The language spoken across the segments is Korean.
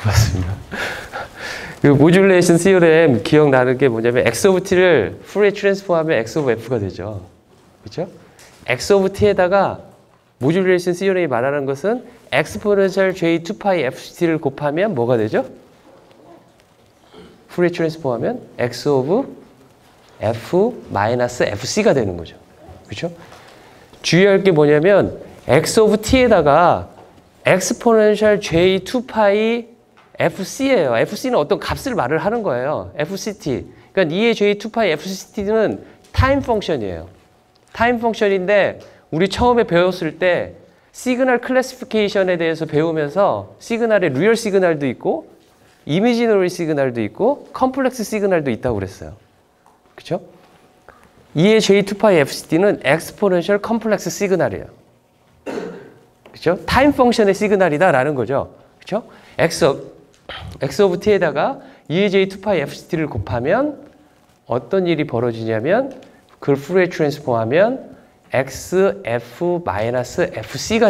맞습니다. 그 모듈레이션 시어렘 기억나는 게 뭐냐면 x 오브 t를 풀에 트랜스폼하면 x 오브 f가 되죠. 그렇죠? x 오브 t에다가 모듈레이션 시어렘이 말하는 것은 엑스포넨셜 j 2파이 ft를 곱하면 뭐가 되죠? 풀에 트랜스폼하면 x 오브 f 마이너스 fc가 되는 거죠. 그렇죠? 주의할 게 뭐냐면 x 오브 t에다가 엑스포넨셜 j 2파이 fc예요. fc는 어떤 값을 말을 하는 거예요. fct. 그러니까 2의 j 2파이 fct는 타임 펑션이에요. 타임 펑션인데 우리 처음에 배웠을 때 시그널 클래시피케이션에 대해서 배우면서 시그널에 리얼 시그널도 있고 이미지너리 시그널도 있고 컴플렉스 시그널도 있다고 그랬어요. 그렇죠? 2의 j2파이 fct는 엑스포넨셜 컴플렉스 시그널이에요. 그렇죠? 타임 펑션의 시그널이다라는 거죠. 그렇죠? x 오브 t에다가 2의 j2파이 fct를 곱하면 어떤 일이 벌어지냐면 그걸 풀에 트랜스폼하면 xf-fc가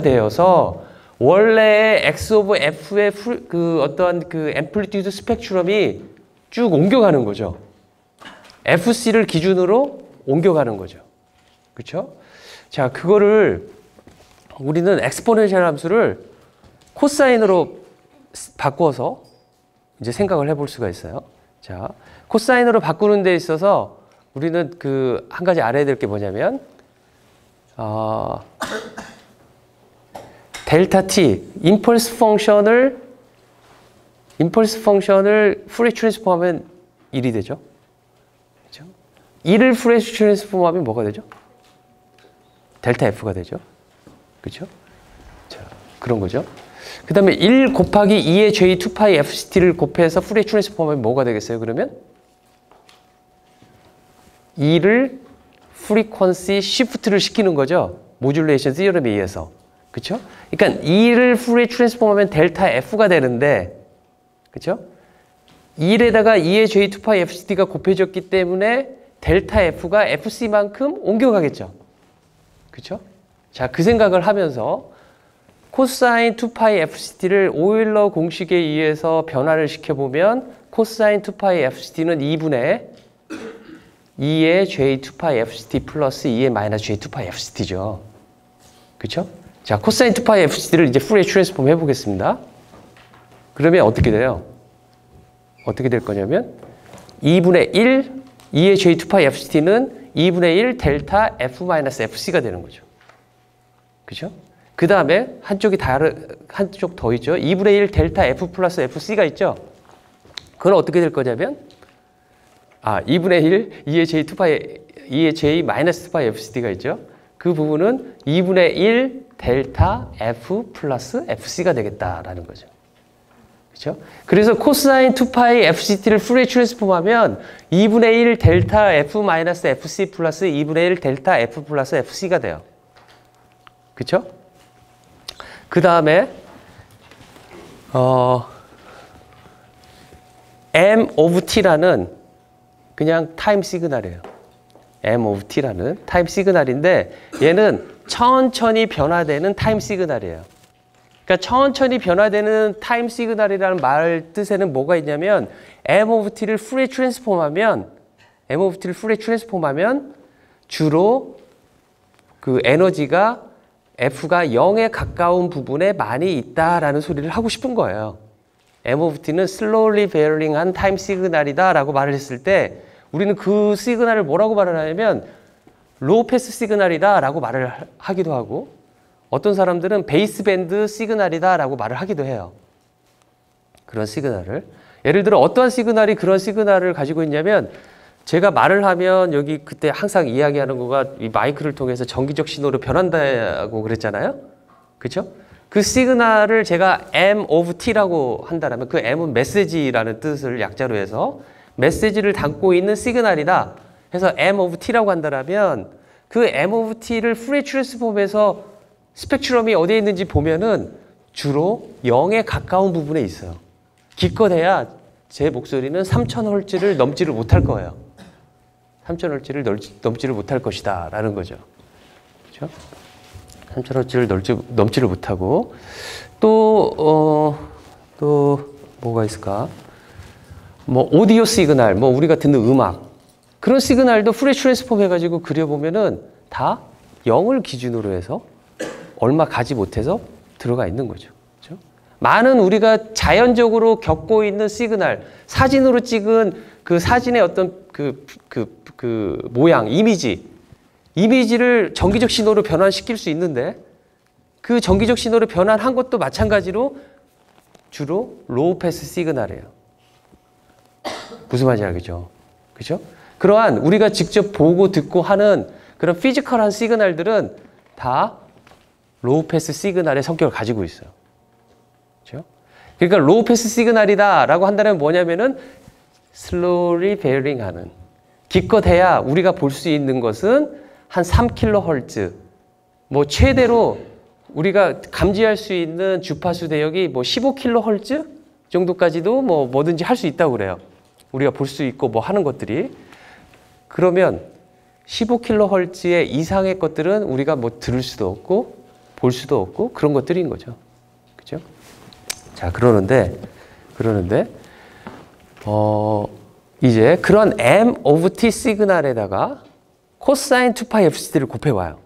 되어서 원래의 x 오브 f의 그 어떤 그 앰플리튜드 스펙트럼이 쭉 옮겨가는 거죠. fc를 기준으로 옮겨가는 거죠. 그렇죠? 자, 그거를 우리는 엑스포넨셜 함수를 코사인으로 바꿔서 이제 생각을 해볼 수가 있어요. 자, 코사인으로 바꾸는 데 있어서 우리는 그 한 가지 알아야 될 게 뭐냐면 델타 t 임펄스 펑션을 풀에 트랜스폼하면 1이 되죠. 그렇죠? 1을 풀에 트랜스폼하면 뭐가 되죠? 델타 f가 되죠. 그렇죠? 자, 그런 거죠. 그 다음에 1 곱하기 2의 j2파이 fct를 곱해서 풀에 트랜스폼하면 뭐가 되겠어요? 그러면 2를 프리퀀시 시프트를 시키는 거죠. 모듈레이션 시어럼에 의해서. 그렇죠? 그러니까 2를 풀에 트랜스폼하면 델타 f가 되는데 그렇죠? 1에다가 2의 j2파이 fct가 곱해졌기 때문에 델타 f가 fc만큼 옮겨가겠죠. 그렇죠? 자, 그 생각을 하면서 코사인 2파이 fct를 오일러 공식에 의해서 변화를 시켜보면 코사인 2파이 fct는 2분의 2의 j2파이 fct 플러스 2의 마이너스 j2파이 fct죠. 그렇죠? 자, 코사인 2파이 fct를 이제 풀에 트랜스폼 해보겠습니다. 그러면 어떻게 돼요? 어떻게 될 거냐면 2분의 1, 2의 j2파이 fct는 2분의 1 델타 f 마이너스 fc가 되는 거죠. 그죠? 그 다음에 한쪽 더 있죠. 2분의 1 델타 f 플러스 fc가 있죠. 그건 어떻게 될 거냐면 2분의 1 2의 j 마이너스 2파이 fct가 있죠. 그 부분은 2분의 1 델타 f 플러스 fc가 되겠다라는 거죠. 그렇죠? 그래서 코사인 2파이 fct를 풀에 트랜스폼하면 2분의 1 델타 f 마이너스 fc 플러스 2분의 1 델타 f 플러스 fc가 돼요. 그렇죠? 그 다음에 m of t라는 그냥 타임 시그널이에요. m of t라는 타임 시그널인데 얘는 천천히 변화되는 타임 시그널이에요. 그러니까 천천히 변화되는 타임 시그널이라는 말 뜻에는 뭐가 있냐면 m of t를 풀에 트랜스폼하면 주로 그 에너지가 F가 0에 가까운 부분에 많이 있다라는 소리를 하고 싶은 거예요. M of t는 slowly varying한 타임 시그널이다 라고 말을 했을 때 우리는 그 시그널을 뭐라고 말을 하냐면 로우 패스 시그널이다 라고 말을 하기도 하고 어떤 사람들은 베이스밴드 시그널이다 라고 말을 하기도 해요. 그런 시그널을. 예를 들어 어떠한 시그널이 그런 시그널을 가지고 있냐면 제가 말을 하면 여기 그때 항상 이야기하는 거가 이 마이크를 통해서 전기적 신호로 변한다고 그랬잖아요. 그렇죠? 그 시그널을 제가 M of T라고 한다면 그 M은 메시지라는 뜻을 약자로 해서 메시지를 담고 있는 시그널이다 해서 M of T라고 한다면 그 M of T를 풀에 트랜스폼해서 스펙트럼이 어디에 있는지 보면은 주로 0에 가까운 부분에 있어요. 기껏해야 제 목소리는 3000Hz를 넘지를 못할 거예요. 3000Hz를 넘지를 못할 것이다 라는 거죠. 그렇죠? 3000Hz를 넘지를 못하고 또 뭐가 있을까? 뭐 오디오 시그널, 뭐 우리가 듣는 음악 그런 시그널도 프레 트랜스폼 해가지고 그려보면은 다 0을 기준으로 해서 얼마 가지 못해서 들어가 있는 거죠. 그렇죠? 많은 우리가 자연적으로 겪고 있는 시그널, 사진으로 찍은 그 사진의 어떤 그 모양, 이미지를 전기적 신호로 변환시킬 수 있는데 그 전기적 신호를 변환한 것도 마찬가지로 주로 로우 패스 시그널이에요. 무슨 말인지 알겠죠? 그죠? 그러한 우리가 직접 보고 듣고 하는 그런 피지컬한 시그널들은 다 로우 패스 시그널의 성격을 가지고 있어요. 그죠? 그러니까 로우 패스 시그널이다라고 한다면 뭐냐면은 slowly varying 하는 기껏해야 우리가 볼 수 있는 것은 한 3kHz 뭐 최대로 우리가 감지할 수 있는 주파수 대역이 뭐 15kHz 정도까지도 뭐든지 할 수 있다고 그래요. 우리가 볼 수 있고 뭐 하는 것들이. 그러면 15kHz의 이상의 것들은 우리가 뭐 들을 수도 없고 볼 수도 없고 그런 것들인 거죠. 그죠? 자, 그러는데 이제 그런 M of t 시그널에다가 코사인 2파이 FCT를 곱해봐요.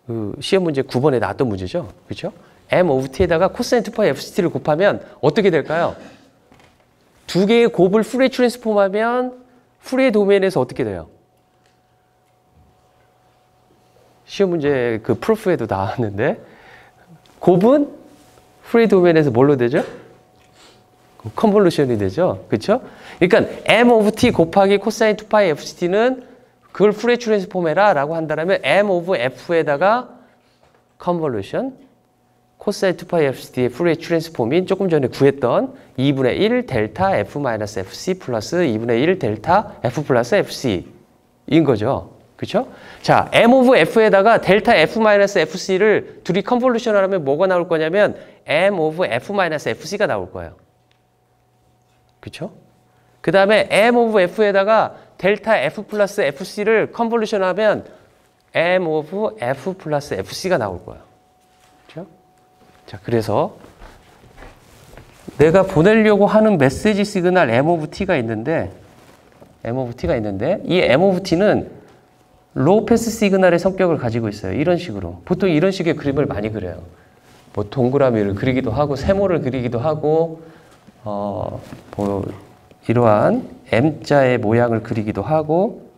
그 시험 문제 9번에 나왔던 문제죠. 그렇죠? M of t에다가 코사인 2파이 FCT를 곱하면 어떻게 될까요? 두 개의 곱을 푸리에 트랜스폼하면 푸리에 도메인에서 어떻게 돼요? 시험 문제 그 프로프에도 나왔는데 곱은 푸리에 도메인에서 뭘로 되죠? 컨볼루션이 되죠. 그렇죠? 그러니까 M of t 곱하기 코사인 2파이 FCT는 그걸 푸리에 트랜스폼해라 라고 한다면 M of F에다가 컨볼루션 코사인 2파이 FCT의 푸리에 트랜스폼인 조금 전에 구했던 2분의 1 델타 F-FC 플러스 2분의 1 델타 F 플러스 FC인 거죠. 그렇죠? 자, M of F에다가 델타 F-FC를 둘이 컨볼루션을 하면 뭐가 나올 거냐면 M of F-FC가 나올 거예요. 그렇죠? 그 다음에 M of F에다가 델타 F 플러스 FC를 컨볼루션 하면 M of F 플러스 FC가 나올 거예요. 그렇죠? 자, 그래서 내가 보내려고 하는 메시지 시그널 M of T가 있는데 이 M of T는 로우 패스 시그널의 성격을 가지고 있어요. 이런 식으로. 보통 이런 식의 그림을 많이 그려요. 뭐 동그라미를 그리기도 하고 세모를 그리기도 하고 뭐 이러한 M자의 모양을 그리기도 하고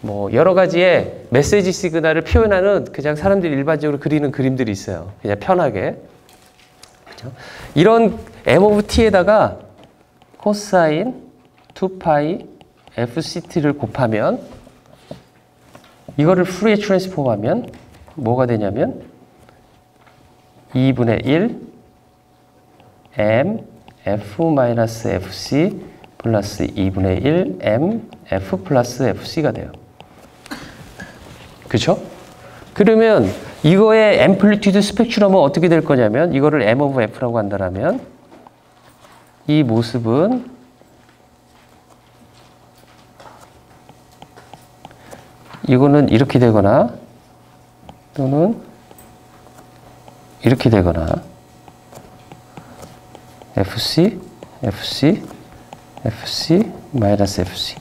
뭐 여러 가지의 메시지 시그널을 표현하는 그냥 사람들이 일반적으로 그리는 그림들이 있어요. 그냥 편하게. 그렇죠? 이런 M of T에다가 코사인 2파이 FCT를 곱하면 이거를 푸리에 트랜스폼하면 뭐가 되냐면 2분의 1 M F-FC 플러스 2분의 1 M F 플러스 FC가 돼요. 그렇죠? 그러면 이거의 앰플리튜드 스펙트럼은 어떻게 될 거냐면 이거를 M of F라고 한다면 이 모습은 이거는 이렇게 되거나 또는 이렇게 되거나 FC, FC, FC, 마이너스 FC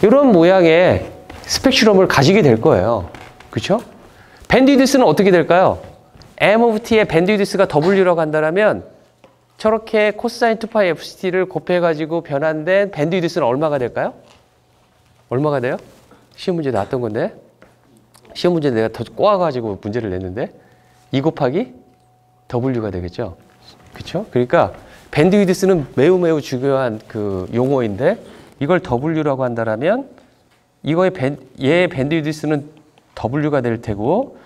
이런 모양의 스펙트럼을 가지게 될 거예요. 그렇죠? 밴드위드스는 어떻게 될까요? M of T의 밴드위드스가 W라고 한다면 저렇게 코사인 2파이 FCT를 곱해가지고 변환된 밴드위드스는 얼마가 될까요? 얼마가 돼요? 시험 문제 나왔던 건데 시험 문제 내가 더 꼬아가지고 문제를 냈는데 2 곱하기 W가 되겠죠. 그렇죠? 그러니까 밴드위드스는 매우 중요한 그 용어인데 이걸 W라고 한다면 이거의 얘의 밴드위드스는 W가 될 테고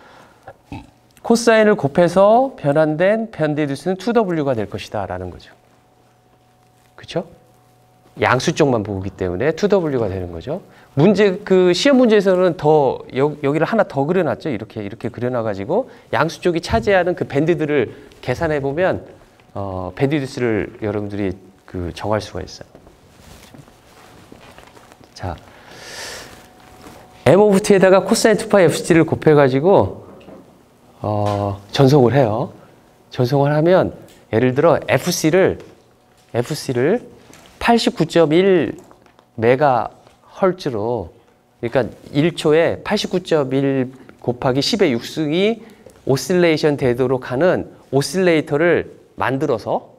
코사인을 곱해서 변환된 밴드위드스는 2W가 될 것이다 라는 거죠. 그렇죠? 양수 쪽만 보기 때문에 2W가 되는 거죠. 문제 그 시험 문제에서는 더 여기를 하나 더 그려놨죠. 이렇게 그려놔가지고 양수 쪽이 차지하는 그 밴드들을 계산해 보면 밴드위드스를 여러분들이 그 정할 수가 있어요. 자, M of T에다가 코사인 2파이 FCT를 곱해가지고 전송을 해요. 전송을 하면 예를 들어 FC를 89.1 메가헤르츠로, 그러니까 1초에 89.1 곱하기 10의 6승이 오실레이션 되도록 하는 오실레이터를 만들어서,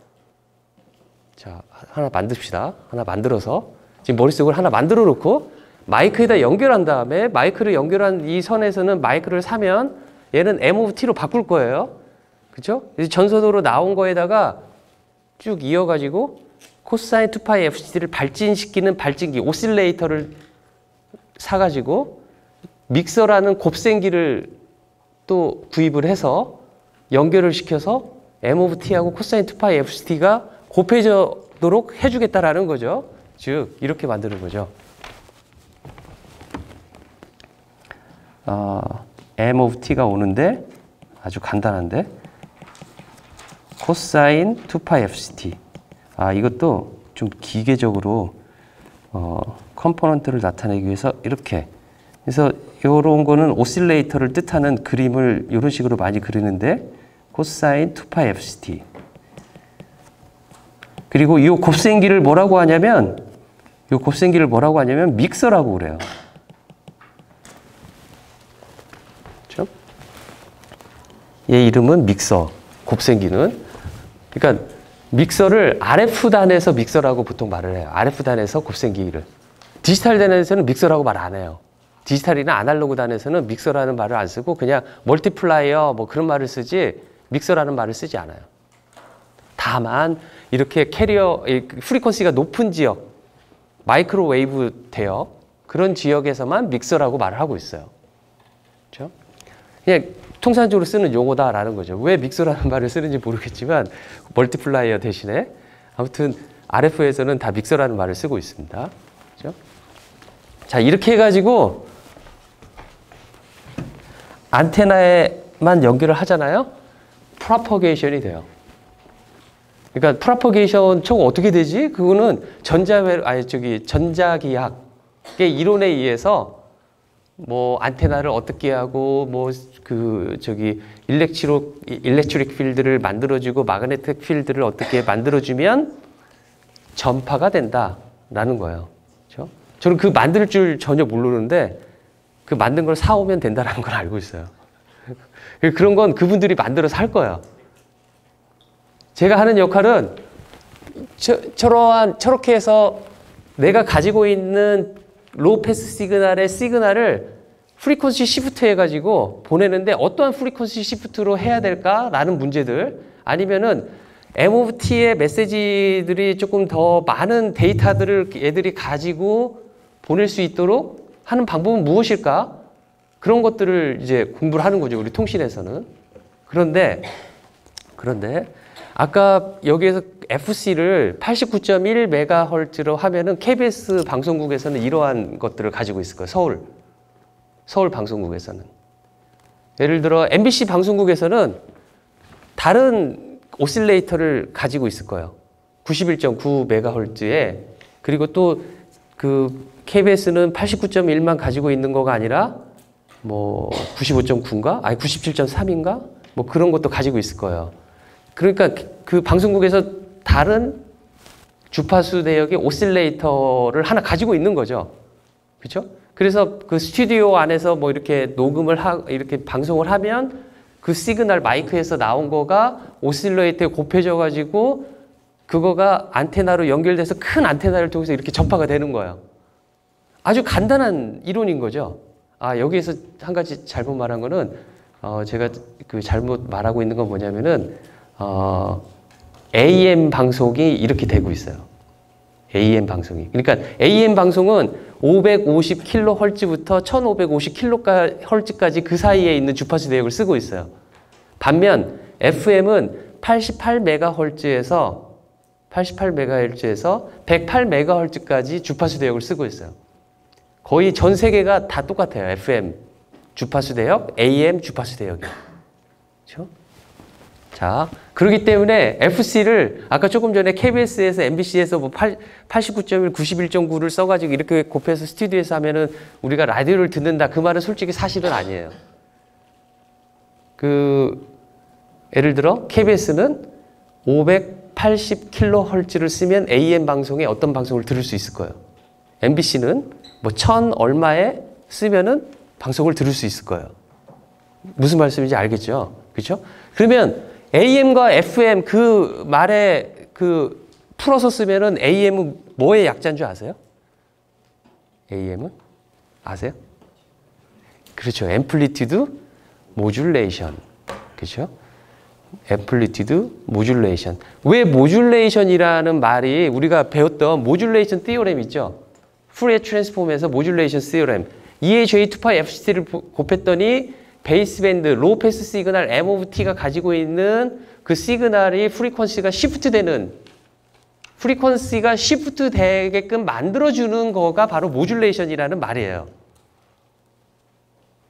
자, 하나 만듭시다. 하나 만들어서, 지금 머릿속을 하나 만들어 놓고 마이크에다 연결한 다음에, 마이크를 연결한 이 선에서는 마이크를 사면 얘는 M of T로 바꿀 거예요. 그죠? 전선으로 나온 거에다가 쭉 이어가지고 코사인 2파이 FCT를 발진시키는 발진기, 오실레이터를 사가지고 믹서라는 곱셈기를 또 구입을 해서 연결을 시켜서 M of T하고 코사인 2파이 FCT가 곱해지도록 해주겠다라는 거죠. 즉 이렇게 만드는 거죠. M of T가 오는데 아주 간단한데 코사인 2파이 FCT. 이것도 좀 기계적으로 컴포넌트를 나타내기 위해서 이렇게. 그래서 이런 거는 오실레이터를 뜻하는 그림을 이런 식으로 많이 그리는데 코사인 2파이 FCT. 그리고 이 곱셈기를 뭐라고 하냐면 믹서라고 그래요. 그렇죠? 얘 이름은 믹서. 곱셈기는. 그러니까 믹서를 RF단에서 믹서라고 보통 말을 해요. RF단에서 곱셈기를. 디지털 단에서는 믹서라고 말 안 해요. 디지털이나 아날로그 단에서는 믹서라는 말을 안 쓰고 그냥 멀티플라이어 뭐 그런 말을 쓰지 믹서라는 말을 쓰지 않아요. 다만 이렇게 캐리어 프리퀀시가 높은 지역, 마이크로웨이브 대역 그런 지역에서만 믹서라고 말을 하고 있어요. 그렇죠? 그냥 통상적으로 쓰는 용어다라는 거죠. 왜 믹서라는 말을 쓰는지 모르겠지만 멀티플라이어 대신에 아무튼 RF에서는 다 믹서라는 말을 쓰고 있습니다. 그렇죠? 자, 이렇게 해가지고 안테나에만 연결을 하잖아요. 프로퍼게이션이 돼요. 그러니까 프로퍼게이션 총 어떻게 되지? 그거는 전자기학의 이론에 의해서 뭐 안테나를 어떻게 하고 뭐 일렉트릭 필드를 만들어주고 마그네틱 필드를 어떻게 만들어주면 전파가 된다라는 거예요. 그렇죠? 저는 그 만들 줄 전혀 모르는데 그 만든 걸 사오면 된다는 걸 알고 있어요. 그런 건 그분들이 만들어서 할 거예요. 제가 하는 역할은 저렇게 해서 내가 가지고 있는 로우 패스 시그널을 프리퀀시 시프트 해가지고 보내는데 어떠한 프리퀀시 시프트로 해야 될까라는 문제들, 아니면은 MOVT의 메시지들이 조금 더 많은 데이터들을 얘들이 가지고 보낼 수 있도록 하는 방법은 무엇일까? 그런 것들을 이제 공부를 하는 거죠, 우리 통신에서는. 그런데 아까 여기에서 FC를 89.1MHz로 하면은 KBS 방송국에서는 이러한 것들을 가지고 있을 거예요. 서울 방송국에서는. 예를 들어 MBC 방송국에서는 다른 오실레이터를 가지고 있을 거예요. 91.9MHz에. 그리고 또 그 KBS는 89.1만 가지고 있는 거가 아니라 뭐 95.9인가? 아니 97.3인가? 뭐 그런 것도 가지고 있을 거예요. 그러니까 그 방송국에서 다른 주파수 대역의 오실레이터를 하나 가지고 있는 거죠. 그렇죠? 그래서 그 스튜디오 안에서 뭐 이렇게 이렇게 방송을 하면 그 시그널 마이크에서 나온 거가 오실레이터에 곱해져 가지고 그거가 안테나로 연결돼서 큰 안테나를 통해서 이렇게 전파가 되는 거예요. 아주 간단한 이론인 거죠. 여기에서 한 가지 잘못 말한 거는 제가 그 잘못 말하고 있는 건 뭐냐면은 AM 방송이 이렇게 되고 있어요. AM 방송이. 그러니까 AM 방송은 550kHz부터 1550kHz까지 그 사이에 있는 주파수 대역을 쓰고 있어요. 반면 FM은 88MHz에서 108MHz까지 주파수 대역을 쓰고 있어요. 거의 전 세계가 다 똑같아요. FM 주파수 대역, AM 주파수 대역이. 그렇죠? 자, 그렇기 때문에 FC를 아까 조금 전에 KBS에서 MBC에서 뭐 89.1, 91.9를 써가지고 이렇게 곱해서 스튜디오에서 하면은 우리가 라디오를 듣는다. 그 말은 솔직히 사실은 아니에요. 예를 들어 KBS는 580kHz를 쓰면 AM 방송에 어떤 방송을 들을 수 있을 거예요. MBC는 뭐 1000 얼마에 쓰면은 방송을 들을 수 있을 거예요. 무슨 말씀인지 알겠죠? 그렇죠? 그러면 AM과 FM 그 말에 그 풀어서 쓰면은 AM은 뭐의 약자인 줄 아세요? AM은 아세요? 그렇죠. 앰플리튜드 모듈레이션. 그렇죠? 앰플리튜드 모듈레이션. 왜 모듈레이션이라는 말이 우리가 배웠던 모듈레이션 티오렘 있죠? 푸리에 트랜스폼에서 모듈레이션 티오렘. EAJ2파이 FCT를 곱했더니 베이스밴드, 로우 패스 시그널 M of T가 가지고 있는 그 시그널이 프리퀀시가 시프트 되게끔 만들어주는 거가 바로 모듈레이션이라는 말이에요.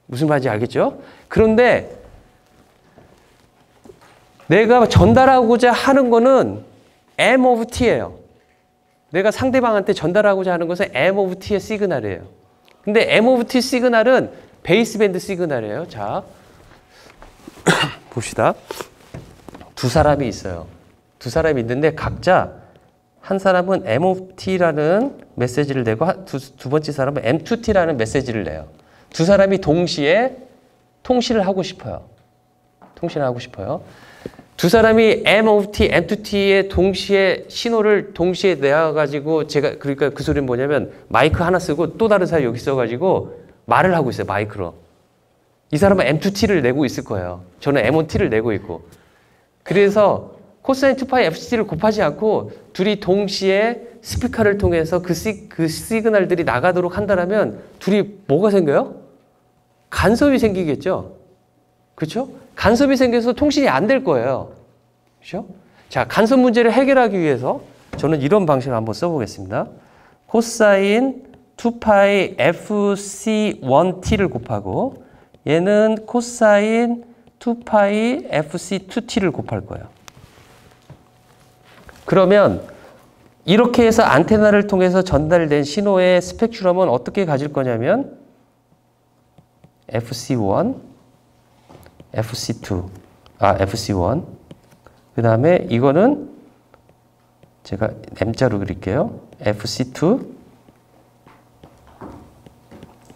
무슨 말인지 알겠죠? 그런데 내가 전달하고자 하는 거는 M of T예요. 내가 상대방한테 전달하고자 하는 것은 M of T의 시그널이에요. 근데 M of T 시그널은 베이스밴드 시그널이에요. 자, 봅시다. 두 사람이 있어요. 두 사람이 있는데 각자 한 사람은 M of T라는 메시지를 내고 두 번째 사람은 M2T라는 메시지를 내요. 두 사람이 동시에 통신을 하고 싶어요. 두 사람이 M of T, M2T의 동시에 신호를 동시에 내어가지고 그러니까 그 소리는 뭐냐면 마이크 하나 쓰고 또 다른 사람이 여기 써가지고 말을 하고 있어요. 마이크로. 이 사람은 M2T를 내고 있을 거예요. 저는 M1T를 내고 있고. 그래서 코사인 2파이 FCT를 곱하지 않고 둘이 동시에 스피커를 통해서 그 시그널들이 나가도록 한다면 둘이 뭐가 생겨요? 간섭이 생기겠죠? 그렇죠? 간섭이 생겨서 통신이 안 될 거예요. 그렇죠? 자, 간섭 문제를 해결하기 위해서 저는 이런 방식을 한번 써보겠습니다. 코사인 2파이 FC1T를 곱하고 얘는 코사인 2파이 FC2T를 곱할 거예요. 그러면 이렇게 해서 안테나를 통해서 전달된 신호의 스펙트럼은 어떻게 가질 거냐면 FC1, FC2, FC1 그 다음에 이거는 제가 M자로 그릴게요. FC2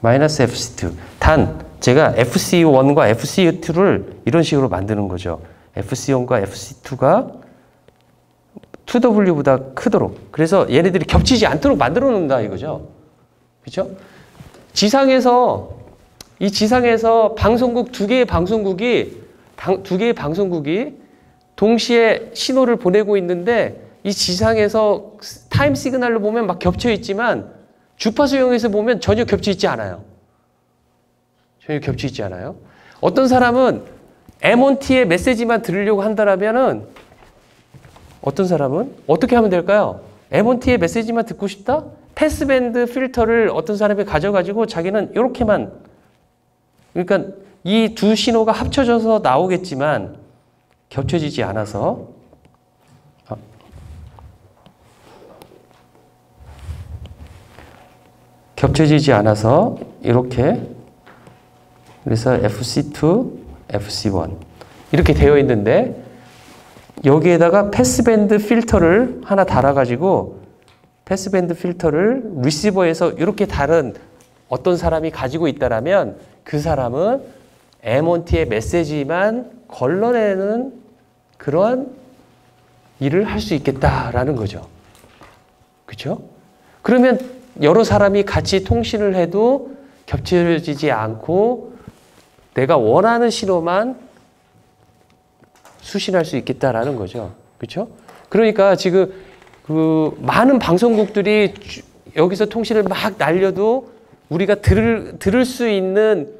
마이너스 FC2 단 제가 FC1과 FC2를 이런 식으로 만드는 거죠. FC1과 FC2가 2W보다 크도록. 그래서 얘네들이 겹치지 않도록 만들어 놓는다 이거죠. 그렇죠? 지상에서 방송국 두 개의 방송국이 동시에 신호를 보내고 있는데 이 지상에서 타임 시그널로 보면 막 겹쳐 있지만 주파수용에서 보면 전혀 겹쳐 있지 않아요. 어떤 사람은 M1T의 메시지만 들으려고 한다면은 어떤 사람은 어떻게 하면 될까요? M1T의 메시지만 듣고 싶다? 패스밴드 필터를 어떤 사람이 가져가지고 자기는 이렇게만 그러니까 이 두 신호가 합쳐져서 나오겠지만 겹쳐지지 않아서 이렇게 그래서 FC2, FC1 이렇게 되어 있는데 여기에다가 패스밴드 필터를 하나 달아가지고 패스밴드 필터를 리시버에서 이렇게 다른 어떤 사람이 가지고 있다라면 그 사람은 M1T의 메시지만 걸러내는 그러한 일을 할 수 있겠다라는 거죠. 그렇죠? 그러면 여러 사람이 같이 통신을 해도 겹쳐지지 않고 내가 원하는 신호만 수신할 수 있겠다라는 거죠. 그렇죠? 그러니까 지금 그 많은 방송국들이 여기서 통신을 막 날려도 우리가 들을 수 있는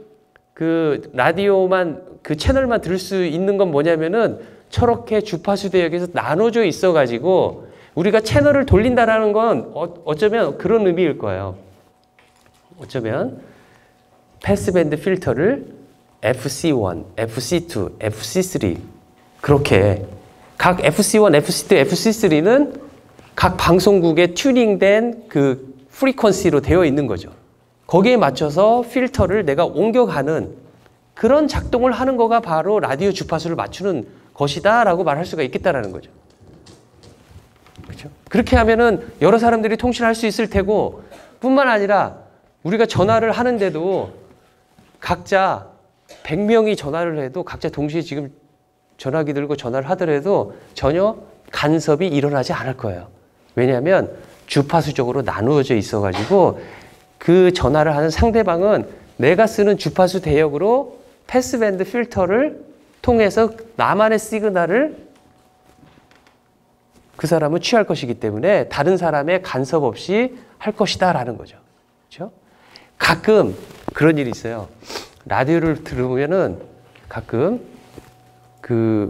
그 라디오만 그 채널만 들을 수 있는 건 뭐냐면은 저렇게 주파수 대역에서 나눠져 있어 가지고 우리가 채널을 돌린다라는 건 어쩌면 그런 의미일 거예요. 어쩌면 패스밴드 필터를 FC1, FC2, FC3 그렇게 각 FC1, FC2, FC3는 각 방송국에 튜닝된 그 프리퀀시로 되어 있는 거죠. 거기에 맞춰서 필터를 내가 옮겨가는 그런 작동을 하는 거가 바로 라디오 주파수를 맞추는 것이다 라고 말할 수가 있겠다라는 거죠. 그렇게 하면은 여러 사람들이 통신할 수 있을 테고, 뿐만 아니라 우리가 전화를 하는데도 각자 100명이 전화를 해도 각자 동시에 지금 전화기 들고 전화를 하더라도 전혀 간섭이 일어나지 않을 거예요. 왜냐하면 주파수적으로 나누어져 있어가지고 그 전화를 하는 상대방은 내가 쓰는 주파수 대역으로 패스밴드 필터를 통해서 나만의 시그널을 그 사람은 취할 것이기 때문에 다른 사람의 간섭 없이 할 것이다 라는 거죠. 그렇죠? 가끔 그런 일이 있어요. 라디오를 들으면은 가끔 그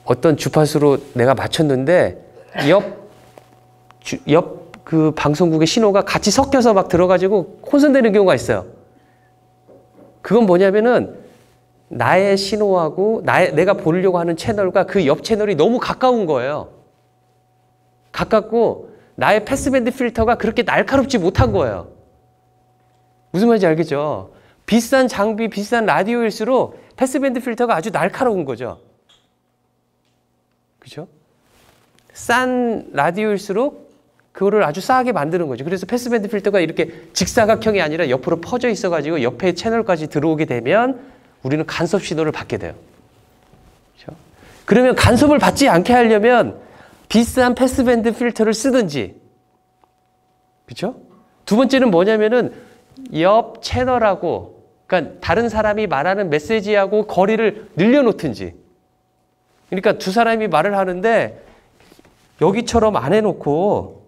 어떤 주파수로 내가 맞췄는데 옆 그 방송국의 신호가 같이 섞여서 막 들어가지고 혼선되는 경우가 있어요. 그건 뭐냐면은 나의 신호하고 내가 보려고 하는 채널과 그 옆 채널이 너무 가까운 거예요. 가깝고 나의 패스밴드 필터가 그렇게 날카롭지 못한 거예요. 무슨 말인지 알겠죠? 비싼 장비, 비싼 라디오일수록 패스밴드 필터가 아주 날카로운 거죠. 그죠? 싼 라디오일수록 그거를 아주 싸게 만드는 거죠. 그래서 패스밴드 필터가 이렇게 직사각형이 아니라 옆으로 퍼져 있어가지고 옆에 채널까지 들어오게 되면 우리는 간섭 신호를 받게 돼요. 그렇죠? 그러면 간섭을 받지 않게 하려면 비싼 패스밴드 필터를 쓰든지, 그렇죠? 두 번째는 뭐냐면은 옆 채널하고, 그러니까 다른 사람이 말하는 메시지하고 거리를 늘려놓든지. 그러니까 두 사람이 말을 하는데 여기처럼 안 해놓고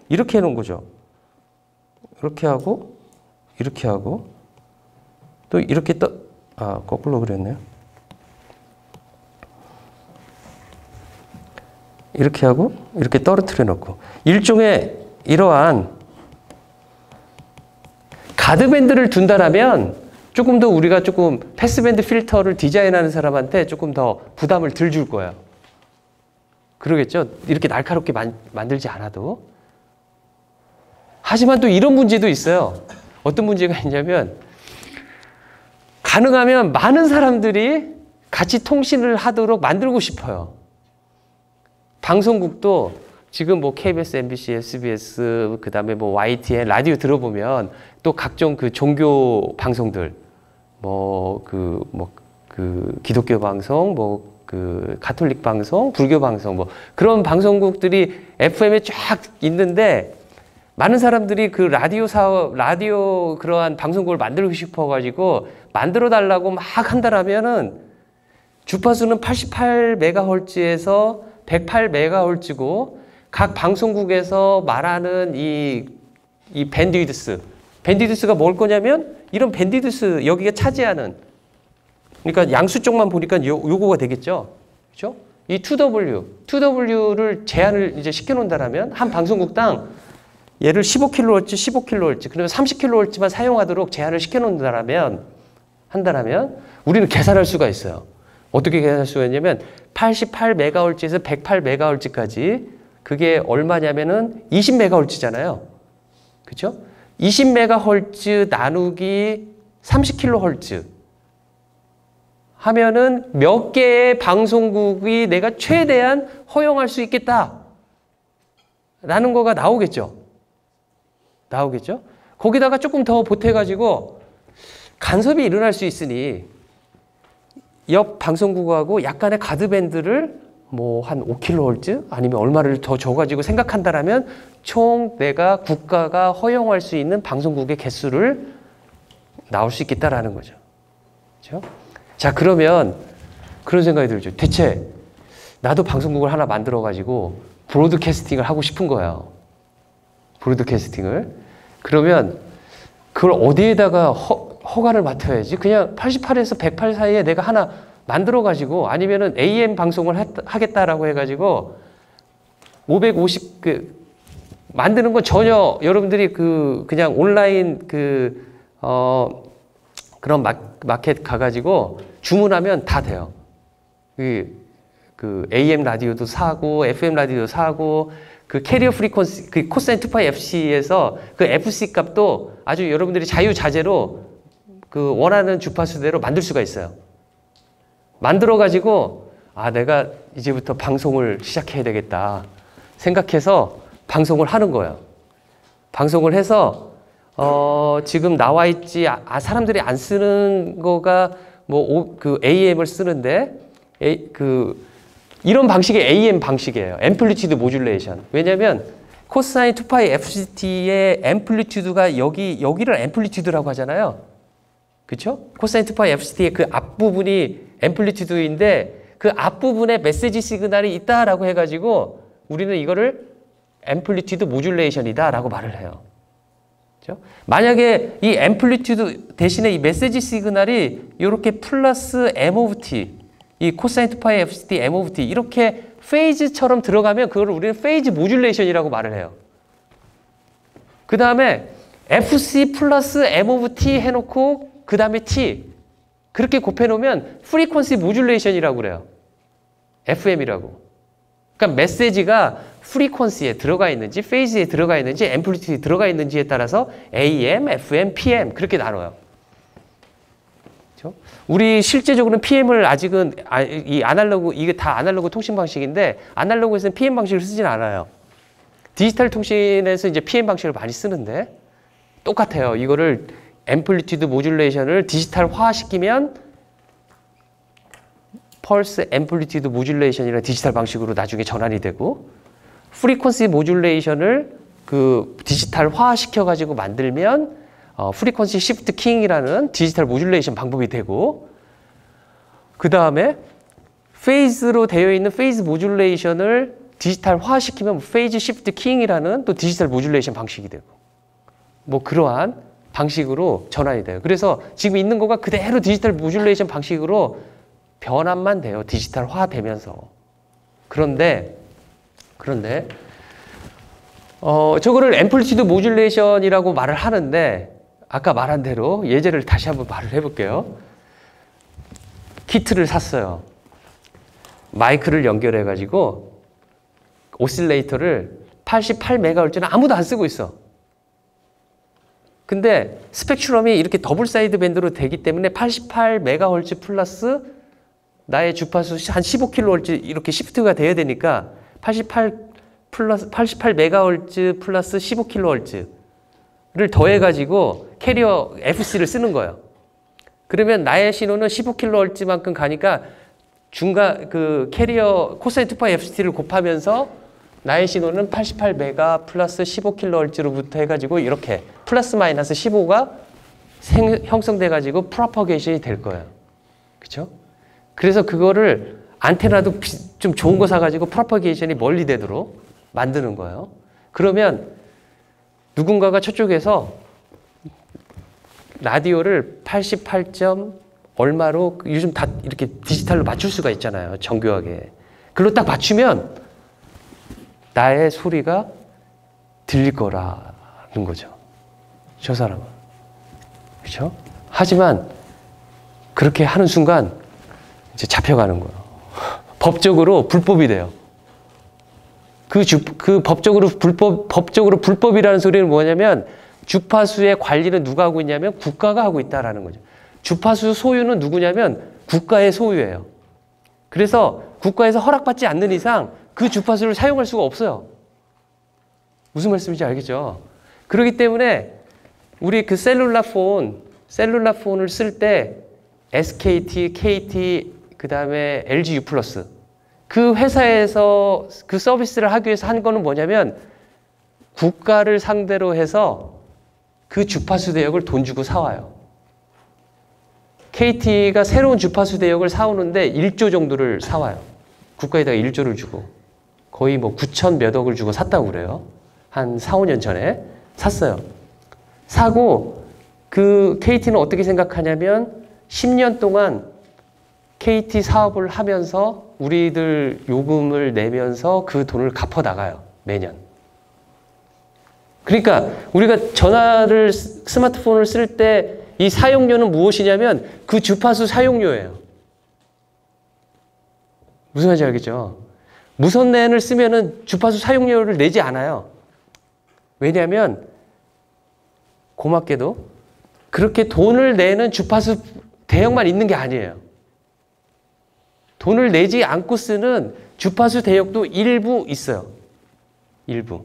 이렇게 해놓은 거죠. 이렇게 하고 또 이렇게 거꾸로 그랬네요. 이렇게 하고 이렇게 떨어뜨려 놓고 일종의 이러한 가드밴드를 둔다라면 조금 더 우리가 조금 패스밴드 필터를 디자인하는 사람한테 조금 더 부담을 덜 줄 거예요. 그러겠죠? 이렇게 날카롭게 만들지 않아도. 하지만 또 이런 문제도 있어요. 어떤 문제가 있냐면 가능하면 많은 사람들이 같이 통신을 하도록 만들고 싶어요. 방송국도 지금 뭐 KBS, MBC, SBS, 그 다음에 뭐 YTN, 라디오 들어보면 또 각종 그 종교 방송들, 기독교 방송, 그 가톨릭 방송, 불교 방송, 뭐 그런 방송국들이 FM에 쫙 있는데 많은 사람들이 그 라디오 그러한 방송국을 만들고 싶어가지고 만들어 달라고 막 한다라면은 주파수는 88MHz에서 108MHz고 각 방송국에서 말하는 이 밴드위드스가 뭘 거냐면 이런 밴드위드스 여기가 차지하는, 그러니까 양수 쪽만 보니까 요거가 되겠죠. 그렇죠? 이 2W를 제한을 이제 시켜 놓는다라면 한 방송국당 얘를 15kHz, 그러면 30kHz만 사용하도록 제한을 시켜 놓는다라면 우리는 계산할 수가 있어요. 어떻게 계산할 수가 있냐면 88MHz에서 108MHz까지 그게 얼마냐면은 20MHz잖아요. 그렇죠? 20MHz 나누기 30kHz 하면은 몇 개의 방송국이 내가 최대한 허용할 수 있겠다 라는 거가 나오겠죠. 거기다가 조금 더 보태가지고 간섭이 일어날 수 있으니 옆 방송국하고 약간의 가드밴드를 뭐 한 5kHz 아니면 얼마를 더 줘가지고 생각한다라면 총 내가 국가가 허용할 수 있는 방송국의 개수를 나올 수 있겠다라는 거죠. 그렇죠? 자, 그러면 그런 생각이 들죠. 대체 나도 방송국을 하나 만들어가지고 브로드캐스팅을 하고 싶은 거예요. 브로드캐스팅을. 그러면 그걸 어디에다가 허가를 맡아야지? 그냥 88에서 108 사이에 내가 하나 만들어가지고 아니면은 AM 방송을 하겠다라고 해가지고 550 만드는 건 전혀 여러분들이 그냥 온라인 그런 마켓 가가지고 주문하면 다 돼요. 그 AM 라디오도 사고 FM 라디오도 사고 그 캐리어 프리퀀시 그 코사인 2파이 FC에서 그 FC 값도 아주 여러분들이 자유자재로 그 원하는 주파수대로 만들 수가 있어요. 만들어 가지고 내가 이제부터 방송을 시작해야 되겠다 생각해서 방송을 하는 거예요. 방송을 해서 지금 나와 있지 사람들이 안 쓰는 거가 뭐 그 AM을 쓰는데 이런 방식의 AM 방식이에요. 앰플리튜드 모듈레이션. 왜냐면 코사인 2파이 FCT의 앰플리튜드가 여기를 앰플리튜드라고 하잖아요. 그렇죠? 코사인 2파이 FCT의 그 앞부분이 앰플리튜드인데 그 앞부분에 메시지 시그널이 있다라고 해가지고 우리는 이거를 앰플리튜드 모듈레이션이다라고 말을 해요. 그렇죠? 만약에 이 앰플리튜드 대신에 이 메시지 시그널이 이렇게 플러스 M of T, 이 코사인 2파이 FCT M of T 이렇게 페이즈처럼 들어가면 그걸 우리는 페이즈 모듈레이션이라고 말을 해요. 그 다음에 FC 플러스 M of T 해놓고 그 다음에 T 그렇게 곱해놓으면 프리퀀시 모듈레이션이라고 그래요. FM이라고. 그러니까 메시지가 프리퀀시에 들어가 있는지 페이즈에 들어가 있는지 앰플리튜드에 들어가 있는지에 따라서 AM, FM, PM 그렇게 나눠요. 그렇죠? 우리 실제적으로는 PM을 아직은 이 아날로그 이게 다 아날로그 통신 방식인데 아날로그에서는 PM 방식을 쓰진 않아요. 디지털 통신에서 이제 PM 방식을 많이 쓰는데 똑같아요. 이거를 앰플리튜드 모듈레이션을 디지털화시키면 펄스 앰플리튜드 모듈레이션이라는 디지털 방식으로 나중에 전환이 되고 프리퀀시 모듈레이션을 그 디지털화시켜 가지고 만들면 프리퀀시 시프트 킹이라는 디지털 모듈레이션 방법이 되고 그 다음에 페이즈로 되어 있는 페이즈 모듈레이션을 디지털화시키면 페이즈 시프트 킹이라는 또 디지털 모듈레이션 방식이 되고 뭐 그러한 방식으로 전환이 돼요. 그래서 지금 있는 거가 그대로 디지털 모듈레이션 방식으로 변환만 돼요. 디지털화 되면서. 그런데 저거를 앰플리튜드 모듈레이션이라고 말을 하는데 아까 말한 대로 예제를 다시 한번 말을 해볼게요. 키트를 샀어요. 마이크를 연결해 가지고 오실레이터를 88MHz는 아무도 안 쓰고 있어. 근데 스펙트럼이 이렇게 더블 사이드 밴드로 되기 때문에 88MHz 플러스 나의 주파수 한 15kHz 이렇게 시프트가 돼야 되니까 88MHz 플러스 15kHz를 더해가지고 캐리어 FC를 쓰는 거예요. 그러면 나의 신호는 15kHz만큼 가니까 중간 그 캐리어 코사인 2파이 FCT를 곱하면서 나의 신호는 88메가 플러스 15kHz로부터 해가지고 이렇게 플러스 마이너스 15가 형성돼가지고 프로퍼게이션이 될 거예요. 그렇죠? 그래서 그거를 안테나도 좀 좋은 거 사가지고 프로퍼게이션이 멀리 되도록 만드는 거예요. 그러면 누군가가 저쪽에서 라디오를 88점 얼마로 요즘 다 이렇게 디지털로 맞출 수가 있잖아요. 정교하게. 그걸로 딱 맞추면 나의 소리가 들릴 거라는 거죠. 저 사람은. 그렇죠? 하지만 그렇게 하는 순간 이제 잡혀가는 거예요. 법적으로 불법이 돼요. 법적으로 불법이라는 소리는 뭐냐면 주파수의 관리는 누가 하고 있냐면 국가가 하고 있다라는 거죠. 주파수 소유는 누구냐면 국가의 소유예요. 그래서 국가에서 허락받지 않는 이상 그 주파수를 사용할 수가 없어요. 무슨 말씀인지 알겠죠? 그렇기 때문에 우리 그 셀룰라폰을 쓸 때 SKT, KT, 그 다음에 LG U+, 그 회사에서 그 서비스를 하기 위해서 한 거는 뭐냐면 국가를 상대로 해서 그 주파수 대역을 돈 주고 사와요. KT가 새로운 주파수 대역을 사오는데 1조 정도를 사와요. 국가에다가 1조를 주고 거의 뭐 9천 몇 억을 주고 샀다고 그래요. 한 4, 5년 전에 샀어요. 사고 그 KT는 어떻게 생각하냐면 10년 동안 KT 사업을 하면서 우리들 요금을 내면서 그 돈을 갚아 나가요. 매년. 그러니까 우리가 스마트폰을 쓸 때 이 사용료는 무엇이냐면 그 주파수 사용료예요. 무슨 말인지 알겠죠? 무선랜을 쓰면은 주파수 사용료를 내지 않아요. 왜냐하면 고맙게도 그렇게 돈을 내는 주파수 대역만 있는 게 아니에요. 돈을 내지 않고 쓰는 주파수 대역도 일부 있어요. 일부.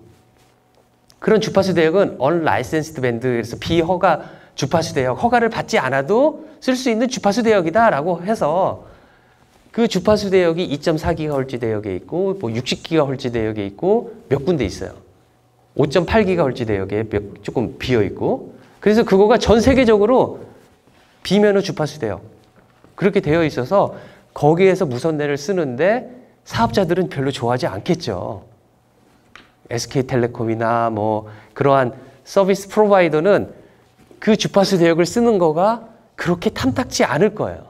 그런 주파수 대역은 unlicensed band, 그래서 비허가 주파수 대역, 허가를 받지 않아도 쓸 수 있는 주파수 대역이다라고 해서 그 주파수 대역이 2.4GHz 대역에 있고 뭐 60GHz 대역에 있고 몇 군데 있어요. 5.8GHz 대역에 조금 비어 있고, 그래서 그거가 전 세계적으로 비면허 주파수 대역 그렇게 되어 있어서 거기에서 무선대를 쓰는데 사업자들은 별로 좋아하지 않겠죠. SK텔레콤이나 뭐 그러한 서비스 프로바이더는 그 주파수 대역을 쓰는 거가 그렇게 탐탁지 않을 거예요.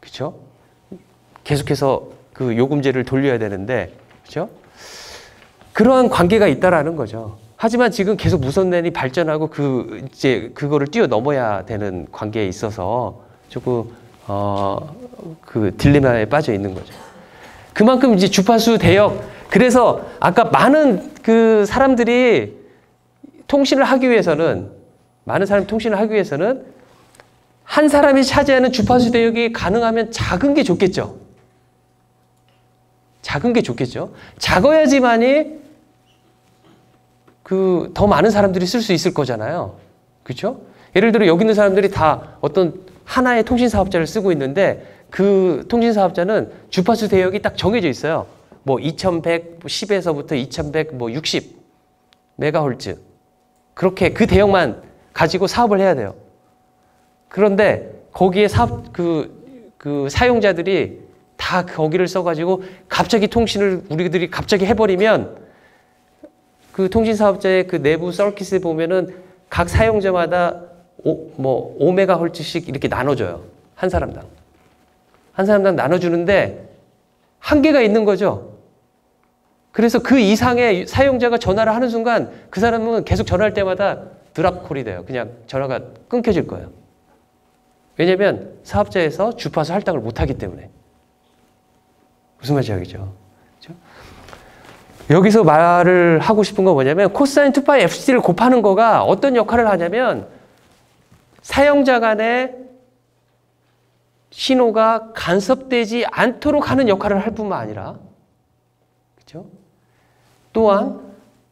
그렇죠? 계속해서 그 요금제를 돌려야 되는데, 그렇죠? 그러한 관계가 있다라는 거죠. 하지만 지금 계속 무선net이 발전하고 이제 그거를 뛰어넘어야 되는 관계에 있어서 조금 그 딜레마에 빠져 있는 거죠. 그만큼 이제 주파수 대역, 그래서 아까 많은 그 사람들이 통신을 하기 위해서는, 많은 사람이 통신을 하기 위해서는 한 사람이 차지하는 주파수 대역이 가능하면 작은 게 좋겠죠. 작은 게 좋겠죠. 작아야지만이 더 많은 사람들이 쓸 수 있을 거잖아요. 그렇죠? 예를 들어 여기 있는 사람들이 다 어떤 하나의 통신 사업자를 쓰고 있는데 그 통신 사업자는 주파수 대역이 딱 정해져 있어요. 뭐 2110에서부터 2100, 뭐 60 메가헤르츠. 그렇게 그 대역만 가지고 사업을 해야 돼요. 그런데 거기에 그 사용자들이 다 거기를 써가지고 갑자기 통신을 우리들이 갑자기 해버리면 그 통신 사업자의 그 내부 서킷에 보면은 각 사용자마다 5메가헤르츠씩 이렇게 나눠줘요. 한 사람당. 한 사람당 나눠주는데 한계가 있는 거죠. 그래서 그 이상의 사용자가 전화를 하는 순간 그 사람은 계속 전화할 때마다 드랍콜이 돼요. 그냥 전화가 끊겨질 거예요. 왜냐면 사업자에서 주파수 할당을 못하기 때문에. 무슨 말인지 알겠죠? 그렇죠? 여기서 말을 하고 싶은 건 뭐냐면 코사인 2파이 FCT를 곱하는 거가 어떤 역할을 하냐면 사용자 간의 신호가 간섭되지 않도록 하는 역할을 할 뿐만 아니라, 그렇죠? 또한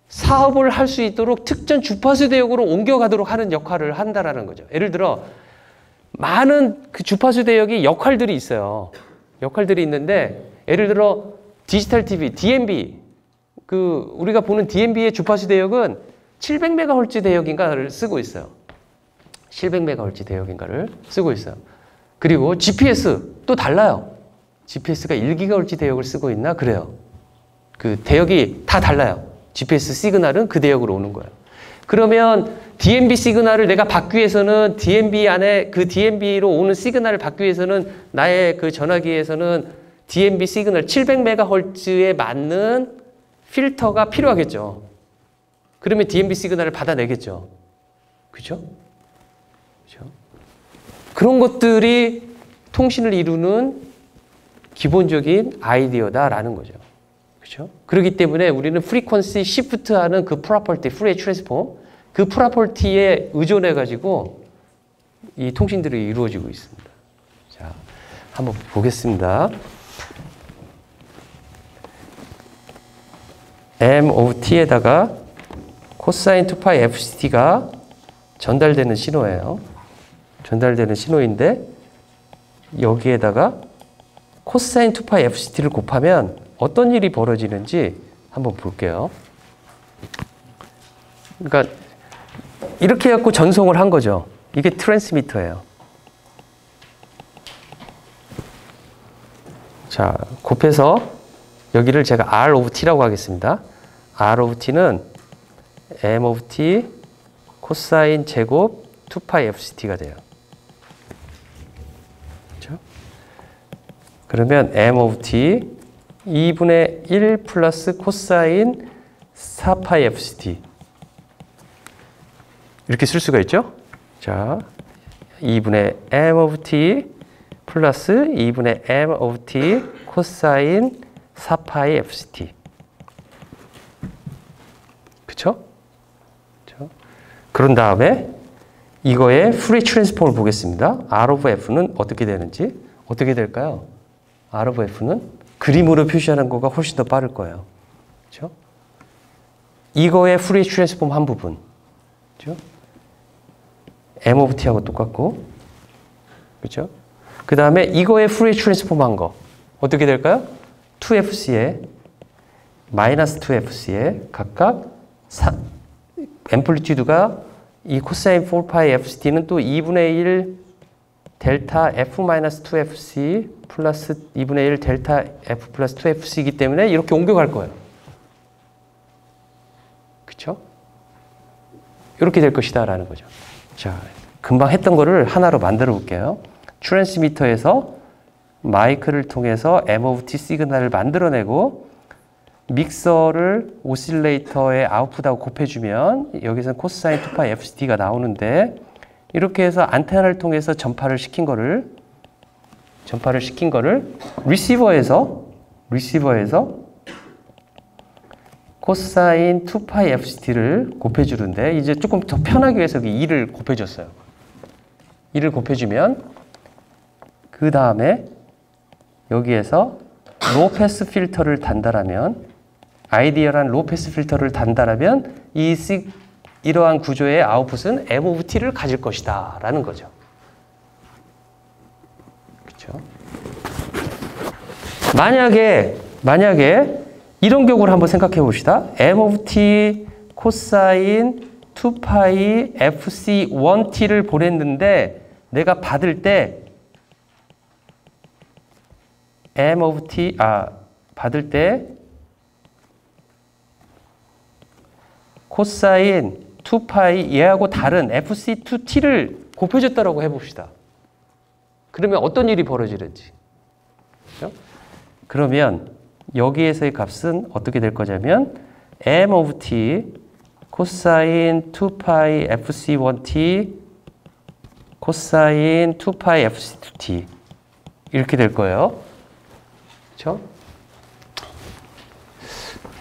사업을 할 수 있도록 특정 주파수 대역으로 옮겨가도록 하는 역할을 한다라는 거죠. 예를 들어 많은 그 주파수 대역이 역할들이 있어요. 역할들이 있는데 예를 들어 디지털 TV, DMB, 우리가 보는 DMB의 주파수 대역은 700MHz 대역인가를 쓰고 있어요. 700MHz 대역인가를 쓰고 있어요. 그리고 GPS 또 달라요. GPS가 1GHz 대역을 쓰고 있나? 그래요. 그 대역이 다 달라요. GPS 시그널은 그 대역으로 오는 거예요. 그러면 DMB 시그널을 내가 받기 위해서는 DMB 안에 그 DMB로 오는 시그널을 받기 위해서는 나의 그 전화기에서는 DMB 시그널 700MHz에 맞는 필터가 필요하겠죠. 그러면 DMB 시그널을 받아내겠죠. 그죠? 그죠? 그런 것들이 통신을 이루는 기본적인 아이디어다라는 거죠. 그죠? 그렇기 때문에 우리는 프리퀀시 시프트하는 그 프로퍼티, 푸리에 트랜스폼, 그 프로퍼티에 의존해가지고 이 통신들이 이루어지고 있습니다. 자, 한번 보겠습니다. M of t에다가 코사인 2파이 FCT가 전달되는 신호예요. 전달되는 신호인데 여기에다가 코사인 2파이 FCT를 곱하면 어떤 일이 벌어지는지 한번 볼게요. 그러니까 이렇게 해갖고 전송을 한 거죠. 이게 트랜스미터예요. 자, 곱해서 여기를 제가 R of T라고 하겠습니다. R of T는 M of T 코사인 제곱 2파이 FCT가 돼요. 그렇죠? 그러면 M of T 2분의 1 플러스 코사인 4파이 FCT 이렇게 쓸 수가 있죠? 자, 2분의 M of T 플러스 2분의 M of T 코사인 4파이 FCT. 그쵸? 그쵸? 그런 다음에 이거의 프리 트랜스폼을 보겠습니다. R of F는 어떻게 되는지. 어떻게 될까요? R of F는 그림으로 표시하는 거가 훨씬 더 빠를 거예요. 그쵸? 이거의 프리 트랜스폼 한 부분. 그죠? M of t하고 똑같고. 그죠? 그 다음에 이거의 프리 트랜스폼 한 거. 어떻게 될까요? 2fc에 마이너스 2fc에 각각 앰플리튜드가 이 코사인 4파이 fct는 또 2분의 1 델타 f 마이너스 2fc 플러스 2분의 1 델타 f 플러스 2fc이기 때문에 이렇게 옮겨갈 거예요. 그쵸? 이렇게 될 것이다 라는 거죠. 자, 금방 했던 거를 하나로 만들어 볼게요. 트랜스미터에서 마이크를 통해서 M of T 시그널을 만들어내고 믹서를 오실레이터의 아웃풋하고 곱해주면 여기서는 코사인 2파이 FCT가 나오는데 이렇게 해서 안테나를 통해서 전파를 시킨 거를 리시버에서 코사인 2파이 FCT를 곱해주는데 이제 조금 더 편하기 위해서 여기 2를 곱해줬어요. 2를 곱해주면 그 다음에 여기에서 로우 패스 필터를 단다라면 아이디어란 로우 패스 필터를 단다라면 이러한 구조의 아웃풋은 M of T를 가질 것이다 라는 거죠. 그렇죠? 만약에 이런 경우를 한번 생각해 봅시다. M of T 코사인 2파이 FC1T를 보냈는데 내가 받을 때 M of T 받을 때 코사인 2파이 얘하고 다른 FC2T를 곱해줬다라고 해봅시다. 그러면 어떤 일이 벌어지는지. 그렇죠? 그러면 여기에서의 값은 어떻게 될 거냐면 M of T 코사인 2파이 FC1T 코사인 2파이 FC2T 이렇게 될 거예요. 그렇죠?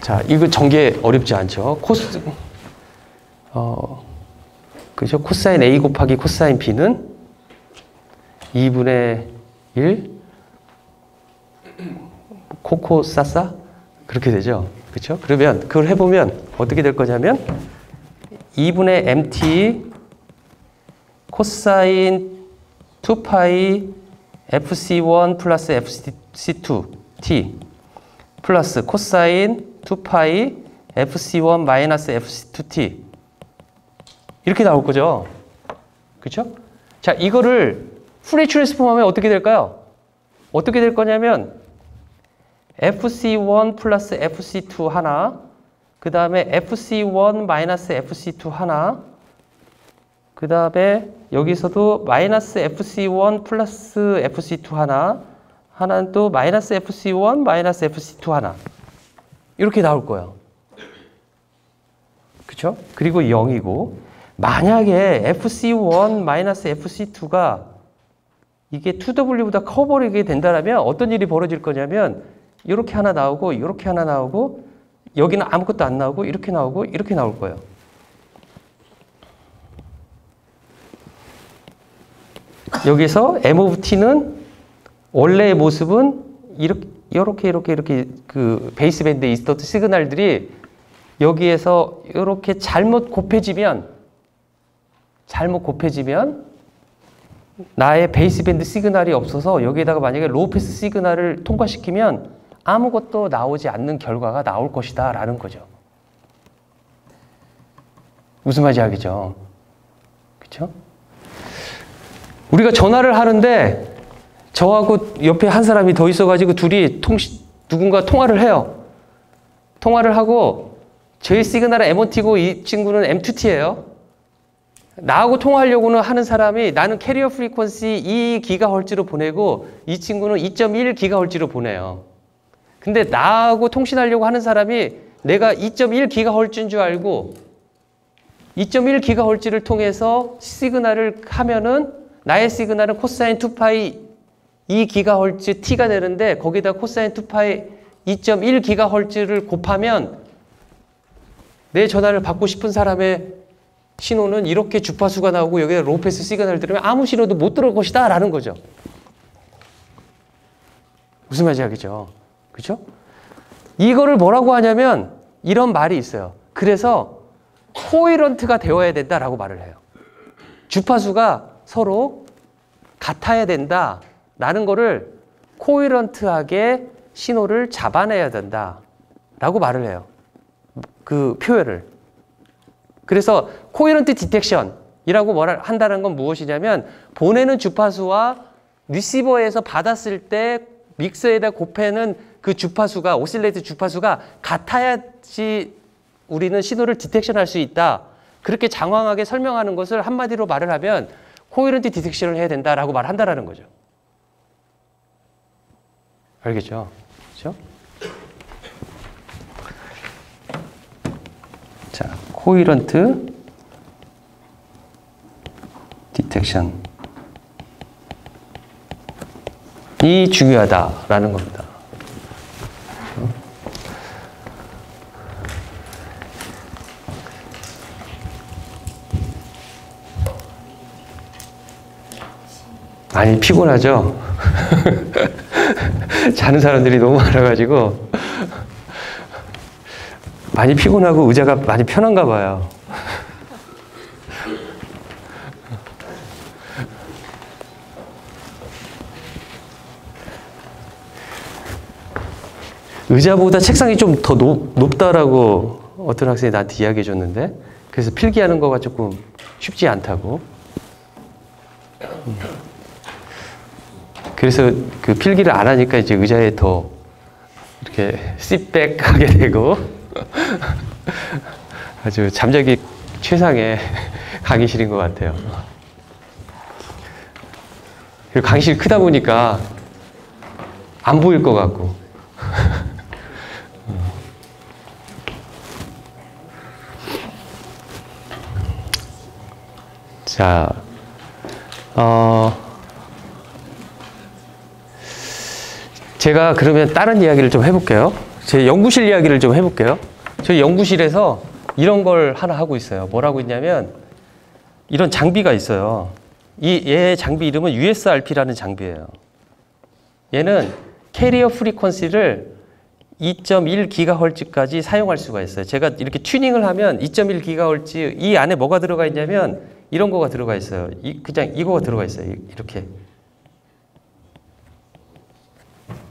자, 이거 전개 어렵지 않죠? 그죠? 코사인 A 곱하기 코사인 B는 2분의 1 코코 싸싸 그렇게 되죠. 그렇죠? 그러면 그걸 해보면 어떻게 될 거냐면 2분의 MT 코사인 2파이 FC1 플러스 FC2 T 플러스 코사인 2파이 FC1 마이너스 FC2T 이렇게 나올 거죠. 그렇죠? 자, 이거를 프리 트랜스폼 하면 어떻게 될까요? 어떻게 될 거냐면 FC1 플러스 FC2 하나 그 다음에 FC1 마이너스 FC2 하나 그 다음에 여기서도 마이너스 FC1 플러스 FC2 하나 하나는 또 마이너스 FC1 마이너스 FC2 하나 이렇게 나올 거예요. 그쵸? 그리고 0이고 만약에 FC1 마이너스 FC2가 이게 2W보다 커버리게 된다면 어떤 일이 벌어질 거냐면 이렇게 하나 나오고 이렇게 하나 나오고 여기는 아무것도 안 나오고 이렇게 나오고 이렇게 나올 거예요. 여기서 M of T는 원래의 모습은 이렇게 그 베이스밴드에 있었던 시그널들이 여기에서 이렇게 잘못 곱해지면 나의 베이스밴드 시그널이 없어서 여기에다가 만약에 로우 패스 시그널을 통과시키면 아무것도 나오지 않는 결과가 나올 것이다 라는 거죠. 무슨 말인지 알겠죠? 그렇죠? 우리가 전화를 하는데 저하고 옆에 한 사람이 더 있어가지고 둘이 누군가 통화를 해요. 통화를 하고 저희 시그널은 M1T고 이 친구는 M2T예요. 나하고 통화하려고는 하는 사람이 나는 캐리어 프리퀀시 2GHz로 보내고 이 친구는 2.1GHz로 보내요. 근데 나하고 통신하려고 하는 사람이 내가 2.1GHz인 줄 알고 2.1GHz를 통해서 시그널을 하면은 나의 시그널은 코사인 2파이 2GHz T가 되는데 거기다 코사인 2파이 2.1GHz를 곱하면 내 전화를 받고 싶은 사람의 신호는 이렇게 주파수가 나오고 여기에 로우 패스 시그널을 들으면 아무 신호도 못 들어올 것이다 라는 거죠. 무슨 말인지 알겠죠? 그렇죠? 이거를 뭐라고 하냐면 이런 말이 있어요. 그래서 코헤런트가 되어야 된다라고 말을 해요. 주파수가 서로 같아야 된다라는 거를 코헤런트하게 신호를 잡아내야 된다라고 말을 해요. 그 표현을. 그래서 코헤런트 디텍션이라고 한다는 건 무엇이냐면 보내는 주파수와 리시버에서 받았을 때 믹서에다 곱해는 그 주파수가 오실레이트 주파수가 같아야지 우리는 신호를 디텍션할 수 있다. 그렇게 장황하게 설명하는 것을 한마디로 말을 하면 코헤런트 디텍션을 해야 된다라고 말한다라는 거죠. 알겠죠? 그렇죠? 자, 코헤런트 디텍션이 중요하다라는 겁니다. 많이 피곤하죠? 자는 사람들이 너무 많아가지고 많이 피곤하고 의자가 많이 편한가 봐요. 의자보다 책상이 좀 더 높다라고 어떤 학생이 나한테 이야기해 줬는데 그래서 필기하는 거가 조금 쉽지 않다고. 그래서 그 필기를 안 하니까 이제 의자에 더 이렇게 씹백하게 되고 아주 잠자기 최상의 강의실인 것 같아요. 그리고 강의실이 크다 보니까 안 보일 것 같고. 자, 제가 그러면 다른 이야기를 좀 해볼게요. 제 연구실 이야기를 좀 해볼게요. 저희 연구실에서 이런 걸 하나 하고 있어요. 뭐라고 있냐면 이런 장비가 있어요. 얘 장비 이름은 USRP라는 장비예요. 얘는 캐리어 프리퀀시를 2.1GHz까지 사용할 수가 있어요. 제가 이렇게 튜닝을 하면 2.1GHz 이 안에 뭐가 들어가 있냐면 이런 거가 들어가 있어요. 그냥 이거가 들어가 있어요. 이렇게.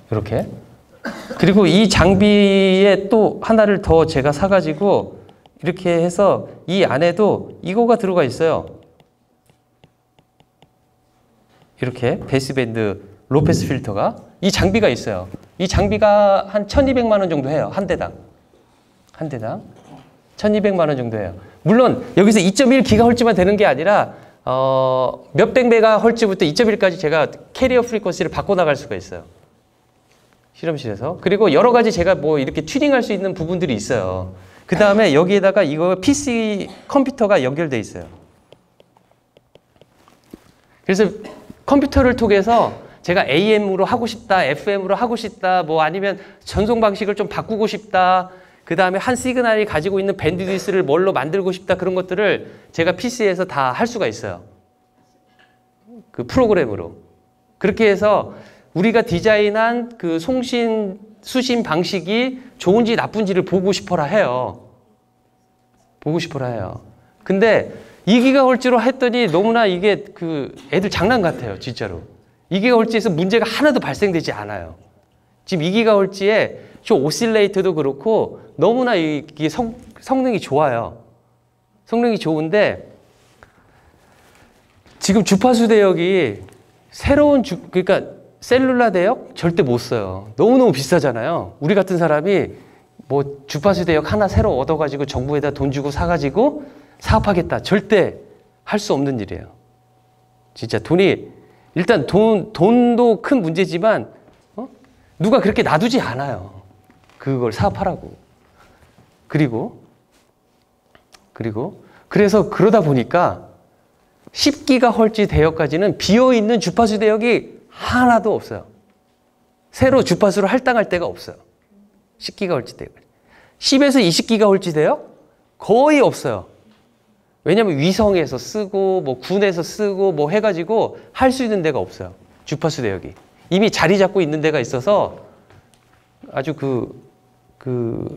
이렇게. 그리고 이 장비에 또 하나를 더 제가 사가지고 이렇게 해서 이 안에도 이거가 들어가 있어요. 이렇게 베이스밴드 로패스 필터가 이 장비가 있어요. 이 장비가 한 1200만 원 정도 해요. 한 대당. 한 대당. 1200만 원 정도 해요. 물론 여기서 2.1GHz만 되는 게 아니라 몇백 메가헤르츠부터 2.1까지 제가 캐리어 프리퀀시를 바꿔나갈 수가 있어요. 실험실에서. 그리고 여러 가지 제가 뭐 이렇게 튜닝할 수 있는 부분들이 있어요. 그 다음에 여기에다가 이거 PC 컴퓨터가 연결돼 있어요. 그래서 컴퓨터를 통해서 제가 AM으로 하고 싶다, FM으로 하고 싶다, 뭐 아니면 전송 방식을 좀 바꾸고 싶다, 그 다음에 한 시그널이 가지고 있는 밴드위스를 뭘로 만들고 싶다, 그런 것들을 제가 PC에서 다 할 수가 있어요. 그 프로그램으로. 그렇게 해서 우리가 디자인한 그 송신, 수신 방식이 좋은지 나쁜지를 보고 싶어라 해요. 보고 싶어라 해요. 근데 2GHz로 했더니 너무나 이게 그 애들 장난 같아요, 진짜로. 2GHz에서 문제가 하나도 발생되지 않아요. 지금 2GHz에 저 오실레이터도 그렇고 너무나 이게 성능이 좋아요. 성능이 좋은데 지금 주파수 대역이 새로운 그러니까 셀룰라 대역 절대 못 써요. 너무너무 비싸잖아요. 우리 같은 사람이 뭐 주파수 대역 하나 새로 얻어가지고 정부에다 돈 주고 사가지고 사업하겠다. 절대 할 수 없는 일이에요. 진짜 돈이 일단 돈도 큰 문제지만 누가 그렇게 놔두지 않아요. 그걸 사업하라고. 그래서 그러다 보니까 10GHz 대역까지는 비어있는 주파수 대역이 하나도 없어요. 새로 주파수를 할당할 데가 없어요. 10GHz 대역. 10에서 20GHz 대역 거의 없어요. 왜냐하면 위성에서 쓰고 뭐 군에서 쓰고 뭐 해가지고 할 수 있는 데가 없어요. 주파수 대역이. 이미 자리 잡고 있는 데가 있어서 아주 그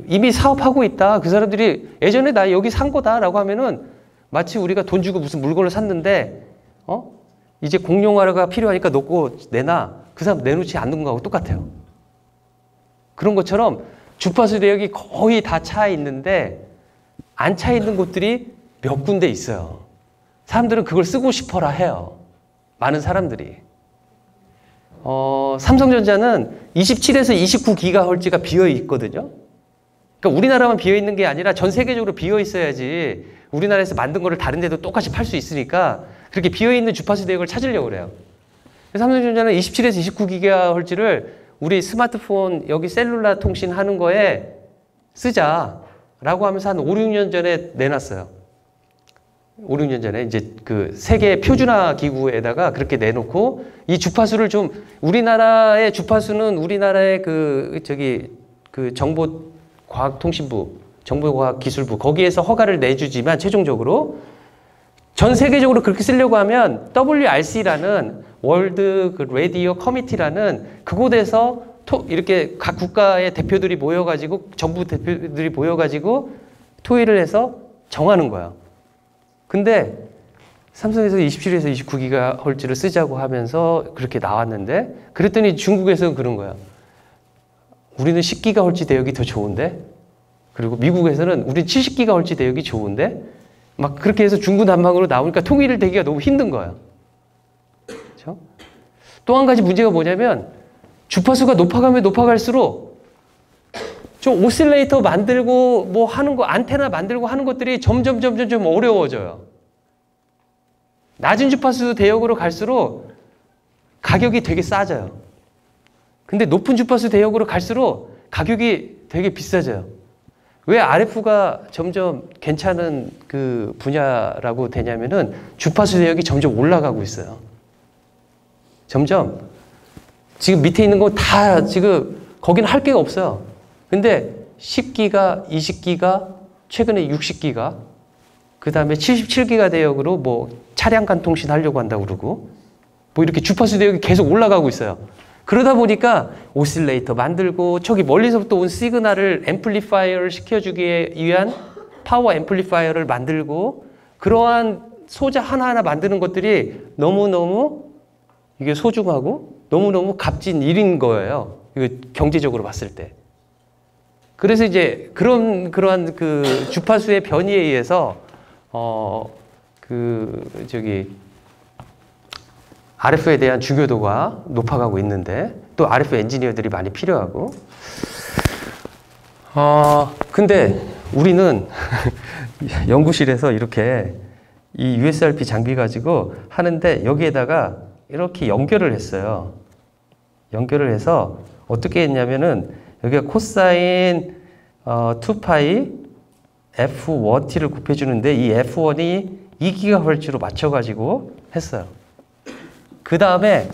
이미 사업하고 있다. 그 사람들이 예전에 나 여기 산 거다라고 하면은 마치 우리가 돈 주고 무슨 물건을 샀는데, 이제 공용화가 필요하니까 놓고 내놔. 그 사람 내놓지 않는 거하고 똑같아요. 그런 것처럼 주파수 대역이 거의 다 차 있는데 안 차 있는 곳들이 몇 군데 있어요. 사람들은 그걸 쓰고 싶어라 해요. 많은 사람들이. 삼성전자는 27에서 29GHz가 비어 있거든요. 그러니까 우리나라만 비어 있는 게 아니라 전 세계적으로 비어 있어야지 우리나라에서 만든 거를 다른 데도 똑같이 팔 수 있으니까 그렇게 비어 있는 주파수 대역을 찾으려고 그래요. 삼성전자는 27에서 29GHz를 우리 스마트폰 여기 셀룰라 통신하는 거에 쓰자라고 하면서 한 5, 6년 전에 내놨어요. 5, 6년 전에 이제 그 세계 표준화 기구에다가 그렇게 내놓고 이 주파수를 좀 우리나라의 주파수는 우리나라의 그 정보과학통신부, 정보과학기술부 거기에서 허가를 내주지만 최종적으로 전 세계적으로 그렇게 쓰려고 하면 WRC라는 월드 라디오 커미티라는 그곳에서 이렇게 각 국가의 대표들이 모여가지고 정부 대표들이 모여가지고 토의를 해서 정하는 거야. 근데 삼성에서 27에서 29GHz를 쓰자고 하면서 그렇게 나왔는데 그랬더니 중국에서는 그런 거야. 우리는 10GHz 대역이 더 좋은데? 그리고 미국에서는 우리 70GHz 대역이 좋은데? 막 그렇게 해서 중구난방으로 나오니까 통일을 되기가 너무 힘든 거야. 그렇죠? 또 한 가지 문제가 뭐냐면 주파수가 높아가면 높아갈수록 좀 오실레이터 만들고 뭐 하는 거, 안테나 만들고 하는 것들이 점점 어려워져요. 낮은 주파수 대역으로 갈수록 가격이 되게 싸져요. 근데 높은 주파수 대역으로 갈수록 가격이 되게 비싸져요. 왜 RF가 점점 괜찮은 그 분야라고 되냐면은 주파수 대역이 점점 올라가고 있어요. 점점 지금 밑에 있는 거 다 지금 거기는 할 게가 없어요. 근데 10기가, 20기가, 최근에 60기가, 그 다음에 77기가 대역으로 뭐 차량 간 통신 하려고 한다고 그러고 뭐 이렇게 주파수 대역이 계속 올라가고 있어요. 그러다 보니까 오실레이터 만들고 저기 멀리서부터 온 시그널을 앰플리파이어를 시켜주기 위한 파워 앰플리파이어를 만들고 그러한 소자 하나하나 만드는 것들이 너무너무 이게 소중하고 너무너무 값진 일인 거예요. 이거 경제적으로 봤을 때. 그래서 이제 그러한 그 주파수의 변이에 의해서 RF에 대한 중요도가 높아가고 있는데 또 RF 엔지니어들이 많이 필요하고 근데 우리는 연구실에서 이렇게 이 USRP 장비 가지고 하는데 여기에다가 이렇게 연결을 했어요. 연결을 해서 어떻게 했냐면은 여기가 코사인 2파이 F1t를 곱해주는데 이 F1이 2GHz로 맞춰가지고 했어요. 그 다음에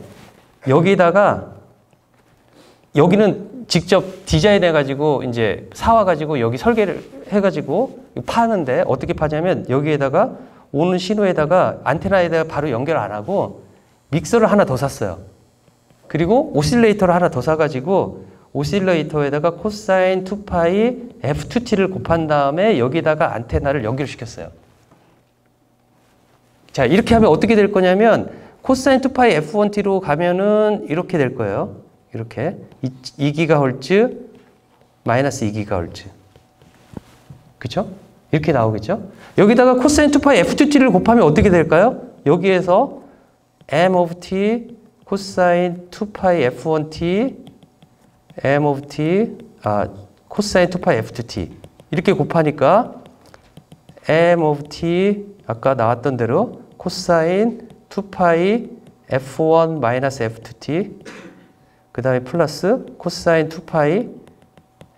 여기다가 여기는 직접 디자인 해가지고 이제 사와가지고 여기 설계를 해가지고 파는데 어떻게 파냐면 여기에다가 오는 신호에다가 안테나에다가 바로 연결 안 하고 믹서를 하나 더 샀어요. 그리고 오실레이터를 하나 더 사가지고 오실레이터에다가 코사인 2파이 F2t를 곱한 다음에 여기다가 안테나를 연결시켰어요. 자, 이렇게 하면 어떻게 될 거냐면 코사인 2파이 F1t로 가면은 이렇게 될 거예요. 이렇게 2GHz 마이너스 2GHz. 그쵸? 이렇게 나오겠죠? 여기다가 코사인 2파이 F2t를 곱하면 어떻게 될까요? 여기에서 M of t 코사인 2파이 F1t M of t 코사인 2파이 F2t 이렇게 곱하니까 M of t 아까 나왔던 대로 코사인 2파이 F1 마이너스 F2t 그 다음에 플러스 코사인 2파이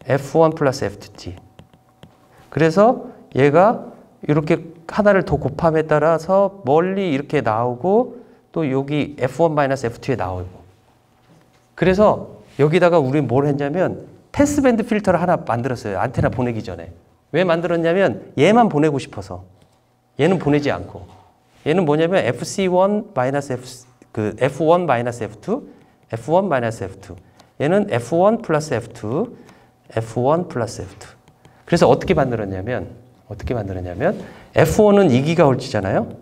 F1 플러스 F2t 그래서 얘가 이렇게 하나를 더 곱함에 따라서 멀리 이렇게 나오고 또 여기 F1 마이너스 F2에 나오고 그래서 여기다가 우리는 뭘 했냐면 패스밴드 필터를 하나 만들었어요. 안테나 보내기 전에. 왜 만들었냐면 얘만 보내고 싶어서. 얘는 보내지 않고. 얘는 뭐냐면 FC1 마이너스 F1 마이너스 F2, F1 마이너스 F2. 얘는 F1 플러스 F2, F1 플러스 F2. 그래서 어떻게 만들었냐면 F1은 2GHz잖아요.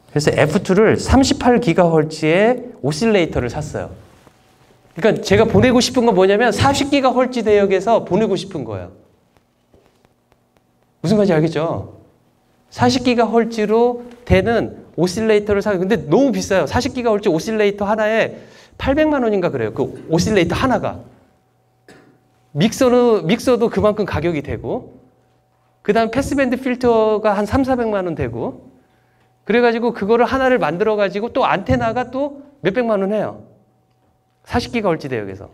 그래서 F2를 38GHz의 오실레이터를 샀어요. 그러니까 제가 보내고 싶은 건 뭐냐면 40GHz 대역에서 보내고 싶은 거예요. 무슨 말인지 알겠죠? 40GHz로 되는 오실레이터를 사요. 근데 너무 비싸요. 40GHz 오실레이터 하나에 800만 원인가 그래요. 그 오실레이터 하나가. 믹서도 그만큼 가격이 되고, 그 다음 패스밴드 필터가 한 300~400만 원 되고, 그래가지고 그거를 하나를 만들어가지고 또 안테나가 또 몇백만 원 해요. 40GHz 대역에서.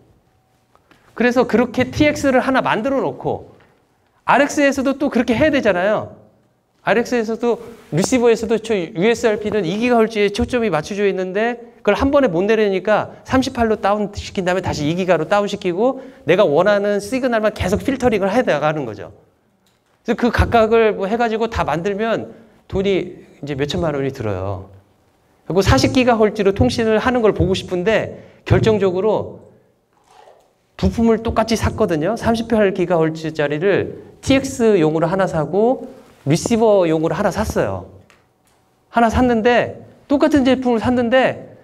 그래서 그렇게 TX를 하나 만들어 놓고, RX에서도 또 그렇게 해야 되잖아요. RX에서도 리시버에서도 USRP는 2GHz에 초점이 맞춰져 있는데 그걸 한 번에 못 내려니까 38로 다운 시킨 다음에 다시 2GHz로 다운 시키고 내가 원하는 시그널만 계속 필터링을 해 나가는 거죠. 그래서 그 각각을 뭐 해가지고 다 만들면 돈이 이제 몇천만 원이 들어요. 그리고 40GHz로 통신을 하는 걸 보고 싶은데 결정적으로 부품을 똑같이 샀거든요. 38GHz짜리를 TX용으로 하나 사고 리시버용으로 하나 샀어요. 하나 샀는데 똑같은 제품을 샀는데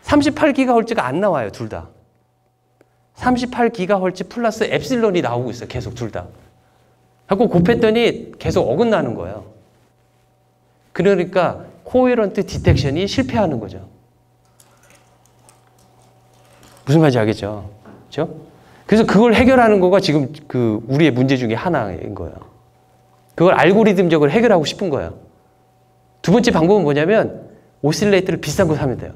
38GHz가 안 나와요. 둘 다. 38GHz 플러스 엡실론이 나오고 있어요. 계속 둘 다. 하고 곱했더니 계속 어긋나는 거예요. 그러니까 코헤런트 디텍션이 실패하는 거죠. 무슨 말인지 알겠죠? 그렇죠? 그래서 그걸 해결하는 거가 지금 그 우리의 문제 중에 하나인 거예요. 그걸 알고리즘적으로 해결하고 싶은 거예요. 두 번째 방법은 뭐냐면 오실레이터를 비싼 거 사면 돼요.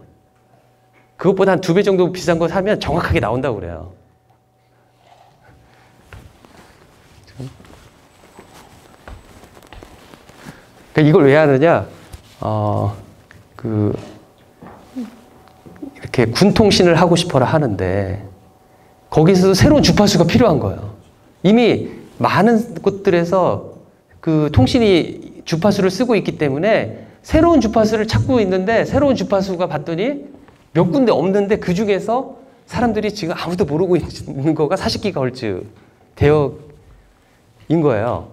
그것보다 한 2배 정도 비싼 거 사면 정확하게 나온다고 그래요. 그러니까 이걸 왜 하느냐? 이렇게 군통신을 하고 싶어라 하는데 거기서도 새로운 주파수가 필요한 거예요. 이미 많은 곳들에서 그 통신이 주파수를 쓰고 있기 때문에 새로운 주파수를 찾고 있는데 새로운 주파수가 봤더니 몇 군데 없는데 그 중에서 사람들이 지금 아무도 모르고 있는 거가 40GHz 대역인 거예요.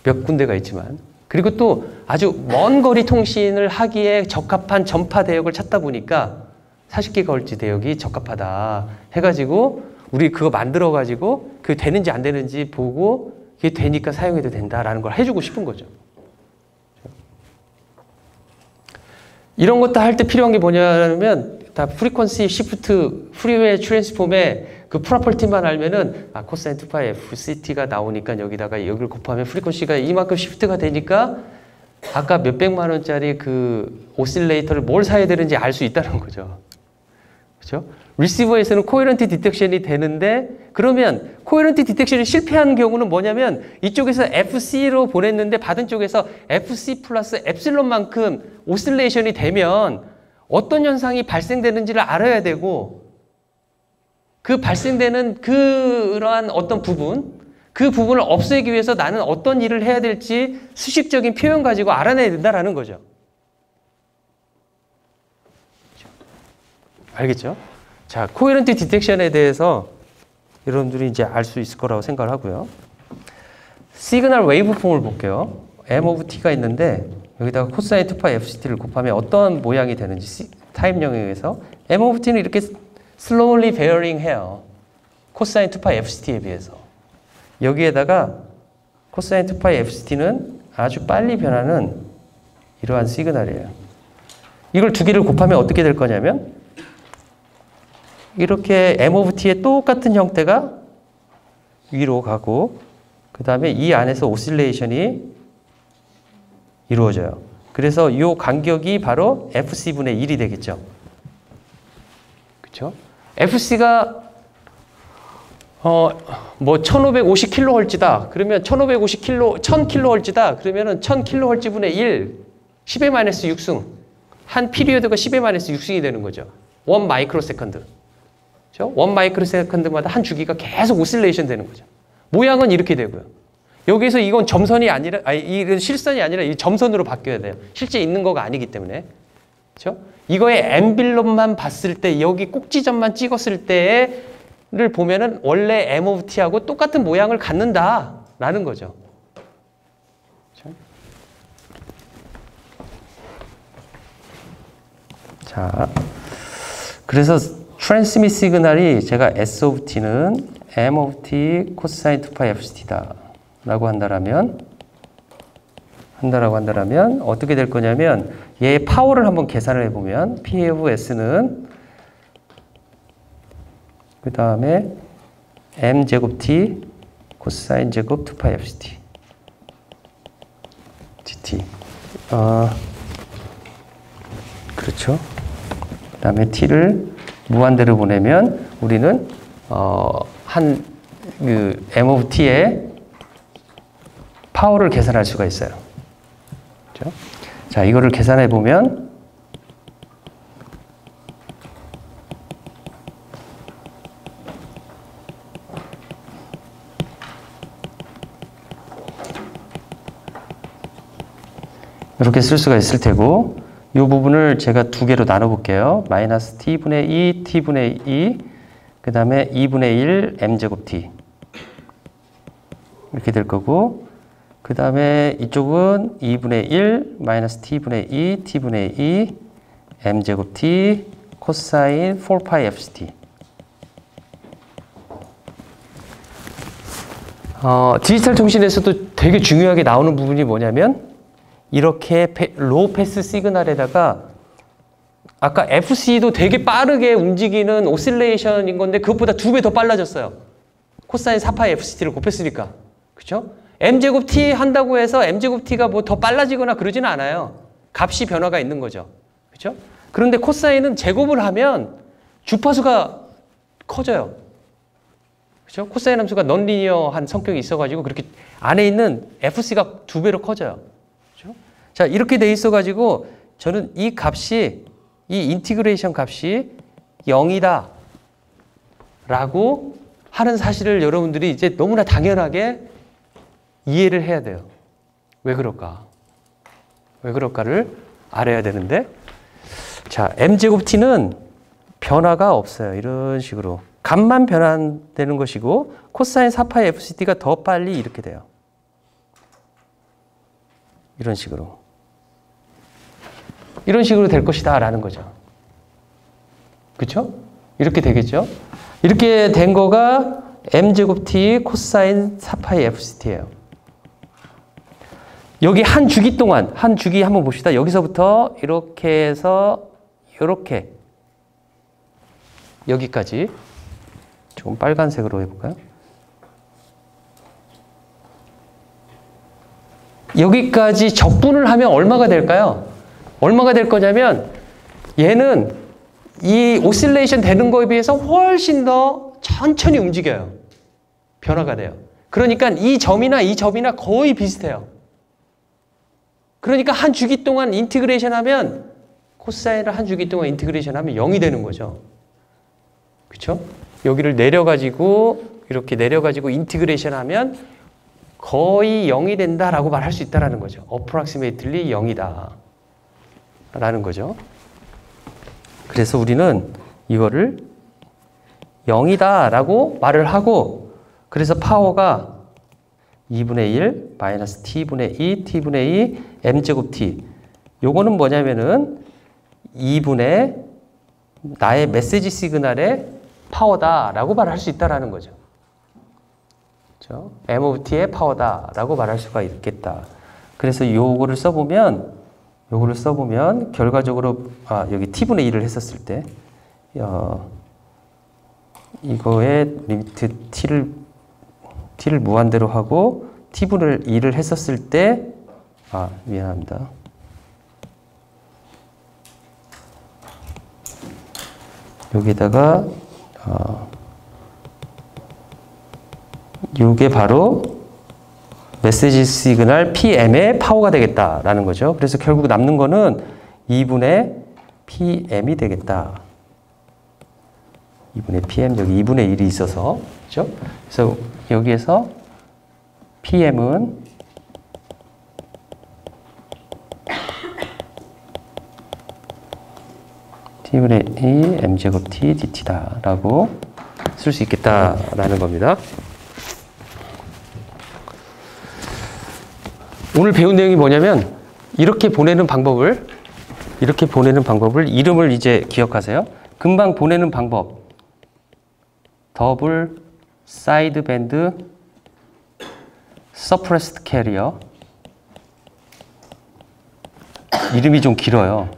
몇 군데가 있지만. 그리고 또 아주 먼 거리 통신을 하기에 적합한 전파 대역을 찾다 보니까 40GHz 대역이 적합하다 해가지고 우리 그거 만들어가지고 그게 되는지 안 되는지 보고 그게 되니까 사용해도 된다라는 걸 해주고 싶은 거죠. 이런 것도 할 때 필요한 게 뭐냐면 다 프리퀀시 시프트 프리웨이 트랜스폼의 그 프로퍼티만 알면은 코사인 2파이 FCT가 나오니까 여기를 곱하면 프리퀀시가 이만큼 시프트가 되니까 아까 몇백만 원짜리 그 오실레이터를 뭘 사야 되는지 알 수 있다는 거죠. 그렇죠? 리시버에서는 코헤런트 디텍션이 되는데 그러면 코헤런트 디텍션이 실패하는 경우는 뭐냐면 이쪽에서 FC로 보냈는데 받은 쪽에서 FC 플러스 엡실론만큼 오실레이션이 되면 어떤 현상이 발생되는지를 알아야 되고 그 발생되는 그러한 어떤 부분 그 부분을 없애기 위해서 나는 어떤 일을 해야 될지 수식적인 표현 가지고 알아내야 된다라는 거죠. 알겠죠? 자, 코헤런트 디텍션에 대해서 여러분들이 이제 알 수 있을 거라고 생각을 하고요. 시그널 웨이브폼을 볼게요. M of t가 있는데 여기다가 코사인 2파이 FCT를 곱하면 어떤 모양이 되는지 타임 영역에서 M of t는 이렇게 slowly varying 해요. 코사인 2파이 FCT에 비해서. 여기에다가 코사인 2파이 FCT는 아주 빨리 변하는 이러한 시그널이에요. 이걸 두 개를 곱하면 어떻게 될 거냐면 이렇게 M of t의 똑같은 형태가 위로 가고 그 다음에 이 안에서 오실레이션이 이루어져요. 그래서 이 간격이 바로 FC분의 1이 되겠죠. 그렇죠? FC가 뭐 1550kHz다. 그러면 1000kHz다. 그러면은 1000kHz분의 1, 10의 6승. 한 피리어드가 10의 6승이 되는 거죠. 1 마이크로세컨드. 그렇죠? 1 마이크로세컨드마다 한 주기가 계속 오실레이션 되는 거죠. 모양은 이렇게 되고요. 여기서 이건 점선이 아니라, 이건 실선이 아니라 이 점선으로 바뀌어야 돼요. 실제 있는 거가 아니기 때문에. 그렇죠? 이거의 엠빌럼만 봤을 때, 여기 꼭지점만 찍었을 때의 를 보면은 원래 M of T하고 똑같은 모양을 갖는다라는 거죠. 자, 그래서 트랜스밋 시그널이 제가 S of T는 M of T 코사인 2파이 FCT다 라고 한다면 어떻게 될 거냐면 얘의 파워를 한번 계산을 해보면 P of S는 그 다음에 M 제곱 T 코사인 제곱 2파이 FCT dt 그렇죠. 그 다음에 T를 무한대로 보내면 우리는 그 M of T의 파워를 계산할 수가 있어요. 그렇죠? 자, 이거를 계산해 보면 이렇게 쓸 수가 있을 테고, 이 부분을 제가 두 개로 나눠 볼게요. 마이너스 t분의 2, t분의 2, 그 다음에 2분의 1, m제곱 t. 이렇게 될 거고, 그 다음에 이쪽은 2분의 1, 마이너스 t분의 2, t분의 2, m제곱 t, 코사인 4파이 fct. 디지털 통신에서도 되게 중요하게 나오는 부분이 뭐냐면, 이렇게 로우 패스 시그널에다가 아까 FC도 되게 빠르게 움직이는 오실레이션인 건데 그것보다 2배 더 빨라졌어요. 코사인 4파이 FCT를 곱했으니까. 그렇죠? M제곱 T 한다고 해서 M제곱 T가 뭐 더 빨라지거나 그러지는 않아요. 값이 변화가 있는 거죠. 그렇죠? 그런데 코사인은 제곱을 하면 주파수가 커져요. 그렇죠? 코사인 함수가 넌리니어한 성격이 있어가지고 그렇게 안에 있는 FC가 2배로 커져요. 자, 이렇게 돼 있어가지고 저는 이 값이, 이 인티그레이션 값이 0이다 라고 하는 사실을 여러분들이 이제 너무나 당연하게 이해를 해야 돼요. 왜 그럴까? 왜 그럴까를 알아야 되는데, 자, m제곱 t는 변화가 없어요. 이런 식으로. 값만 변환되는 것이고 코사인 4파이 FCT가 더 빨리 이렇게 돼요. 이런 식으로. 이런 식으로 될 것이다 라는 거죠. 그렇죠? 이렇게 되겠죠? 이렇게 된 거가 m제곱 t 코사인 4파이 FCT예요. 여기 한 주기 동안, 한 주기 한번 봅시다. 여기서부터 이렇게 해서 이렇게 여기까지 조금 빨간색으로 해볼까요? 여기까지 적분을 하면 얼마가 될까요? 얼마가 될 거냐면 얘는 이 오실레이션 되는 거에 비해서 훨씬 더 천천히 움직여요. 변화가 돼요. 그러니까 이 점이나 거의 비슷해요. 그러니까 한 주기 동안 인티그레이션 하면 코사인을 한 주기 동안 인티그레이션 하면 0이 되는 거죠. 그렇죠? 여기를 내려가지고 이렇게 내려가지고 인티그레이션 하면 거의 0이 된다라고 말할 수 있다라는 거죠. approximately 0이다. 라는 거죠. 그래서 우리는 이거를 0이다 라고 말을 하고, 그래서 파워가 2분의 1 마이너스 t분의 2 t분의 2 m제곱 t. 요거는 뭐냐면은 2분의 나의 메시지 시그널의 파워다 라고 말할 수 있다라는 거죠. 그렇죠? m of t의 파워다 라고 말할 수가 있겠다. 그래서 요거를 써보면 결과적으로 여기 t분의 1을 했었을 때 이거의 리미트 t를 무한대로 하고 t분의 1을 했었을 때 미안합니다. 여기다가 이게 바로 메시지 시그널 PM의 파워가 되겠다라는 거죠. 그래서 결국 남는 거는 2분의 PM이 되겠다. 2분의 PM, 여기 2분의 1이 있어서, 그렇죠? 그래서 여기에서 PM은 T분의 2 M제곱 T DT다 라고 쓸 수 있겠다라는 겁니다. 오늘 배운 내용이 뭐냐면 이렇게 보내는 방법을 이름을 이제 기억하세요. 금방 보내는 방법. 더블 사이드 밴드 서프레스드 캐리어. 이름이 좀 길어요.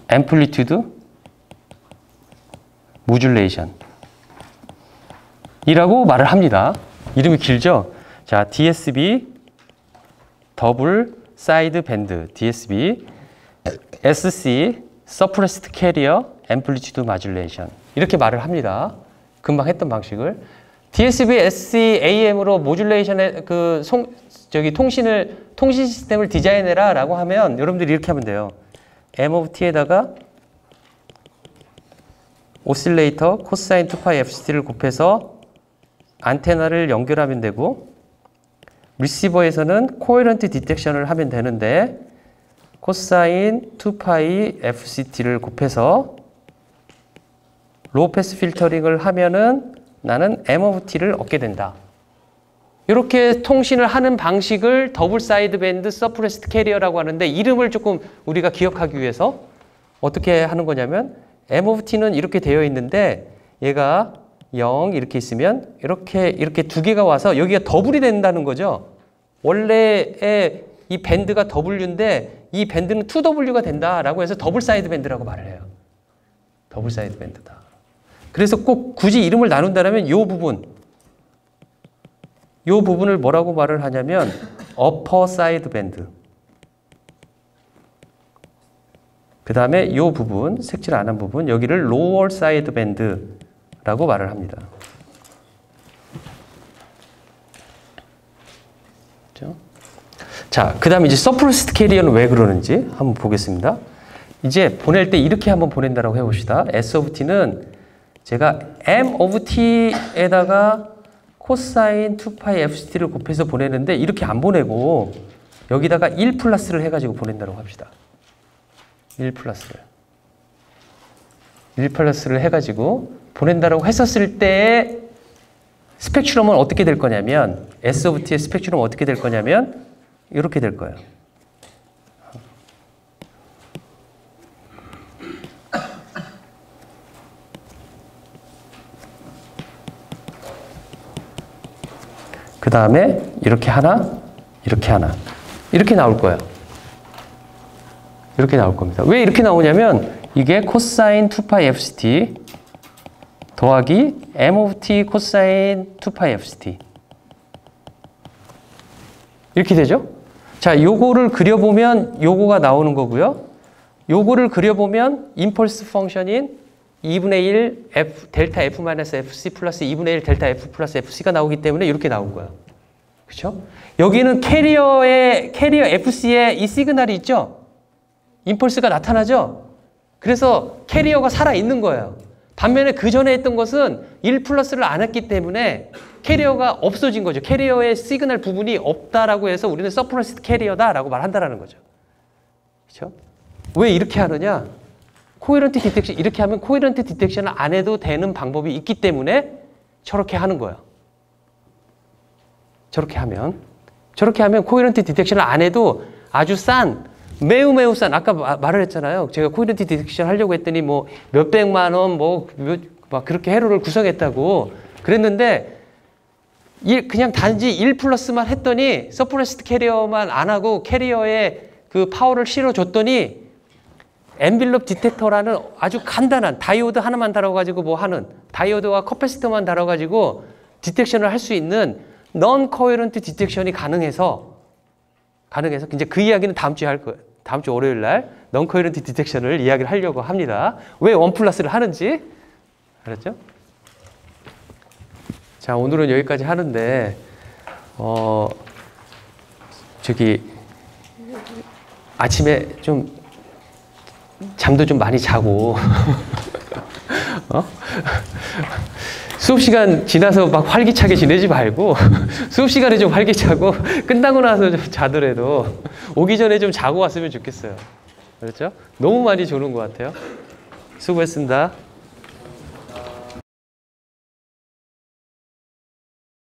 앰플리튜드 모듈레이션 이라고 말을 합니다. 이름이 길죠? 자, DSB 더블 사이드 밴드 DSB SC 서프레스드 캐리어 앰플리튜드 모듈레이션 이렇게 말을 합니다. 금방 했던 방식을 DSB SC AM으로 모듈레이션의 통신 시스템을 디자인해라라고 하면 여러분들이 이렇게 하면 돼요. M of T에다가 오실레이터 코사인 2파이 FCT를 곱해서 안테나를 연결하면 되고 리시버에서는 코헤런트 디텍션을 하면 되는데 코사인 2파이 FCT를 곱해서 로우 패스 필터링을 하면은 나는 M of T를 얻게 된다. 이렇게 통신을 하는 방식을 더블 사이드 밴드 서프레스드 캐리어라고 하는데 이름을 조금 우리가 기억하기 위해서 어떻게 하는 거냐면 M of T는 이렇게 되어 있는데 얘가 0 이렇게 있으면 이렇게 두 개가 와서 여기가 더블이 된다는 거죠. 원래의 이 밴드가 W인데 이 밴드는 2W가 된다라고 해서 더블 사이드 밴드라고 말을 해요. 더블 사이드 밴드다. 그래서 꼭 굳이 이름을 나눈다면 이 부분을 뭐라고 말을 하냐면 upper side band. 그 다음에 이 부분, 색칠 안 한 부분, 여기를 lower side band라고 말을 합니다. 그렇죠? 자, 그 다음에 이제 서프레스드 캐리어는 왜 그러는지 한번 보겠습니다. 이제 보낼 때 이렇게 한번 보낸다라고 해봅시다. S of T는 제가 M of T에다가 코사인 2파이 FCT를 곱해서 보내는데 이렇게 안 보내고 여기다가 1 플러스를 해가지고 보낸다고 합시다. 1 플러스를 해가지고 보낸다라고 했었을 때 스펙트럼은 어떻게 될 거냐면 S of T의 스펙트럼은 어떻게 될 거냐면 이렇게 될 거예요. 그 다음에 이렇게 하나, 이렇게 나올 거예요. 이렇게 나올 겁니다. 왜 이렇게 나오냐면 이게 코사인 2파이 FCT 더하기 M of T 코사인 2파이 FCT 이렇게 되죠? 자, 요거를 그려보면 요거가 나오는 거고요. 요거를 그려보면 임펄스 펑션인 2분의 1 F, 델타 F 마이너스 FC 플러스 2분의 1 델타 F 플러스 FC가 나오기 때문에 이렇게 나온 거예요. 그렇죠? 여기는 캐리어 FC에 이 시그널이 있죠? 임펄스가 나타나죠? 그래서 캐리어가 살아있는 거예요. 반면에 그 전에 했던 것은 1 플러스를 안 했기 때문에 캐리어가 없어진 거죠. 캐리어의 시그널 부분이 없다라고 해서 우리는 서프레스드 캐리어다라고 말한다라는 거죠. 그렇죠? 왜 이렇게 하느냐? 코헤런트 디텍션, 이렇게 하면 코헤런트 디텍션을 안 해도 되는 방법이 있기 때문에 저렇게 하는 거예요. 저렇게 하면 코헤런트 디텍션을 안 해도 아주 매우 싼, 아까 말을 했잖아요. 제가 코헤런트 디텍션 하려고 했더니 뭐 몇백만 원, 막 그렇게 회로를 구성했다고 그랬는데 그냥 단지 1 플러스만 했더니 서프레스드 캐리어만 안 하고 캐리어에 그 파워를 실어줬더니 엔빌롭 디텍터라는 아주 간단한 다이오드 하나만 달아가지고 다이오드와 커패시터만 달아가지고 디텍션을 할 수 있는 non coherent 디텍션이 가능해서 이제 그 이야기는 다음 주에 할 거예요. 다음 주 월요일 날 non coherent 디텍션을 이야기를 하려고 합니다. 왜 1 플러스를 하는지 알았죠? 자, 오늘은 여기까지 하는데 아침에 좀 잠도 좀 많이 자고 수업 시간 지나서 막 활기차게 지내지 말고 수업 시간에 좀 활기차고 끝나고 나서 좀 자더라도 오기 전에 좀 자고 왔으면 좋겠어요. 그렇죠? 너무 많이 조는 것 같아요. 수고했습니다.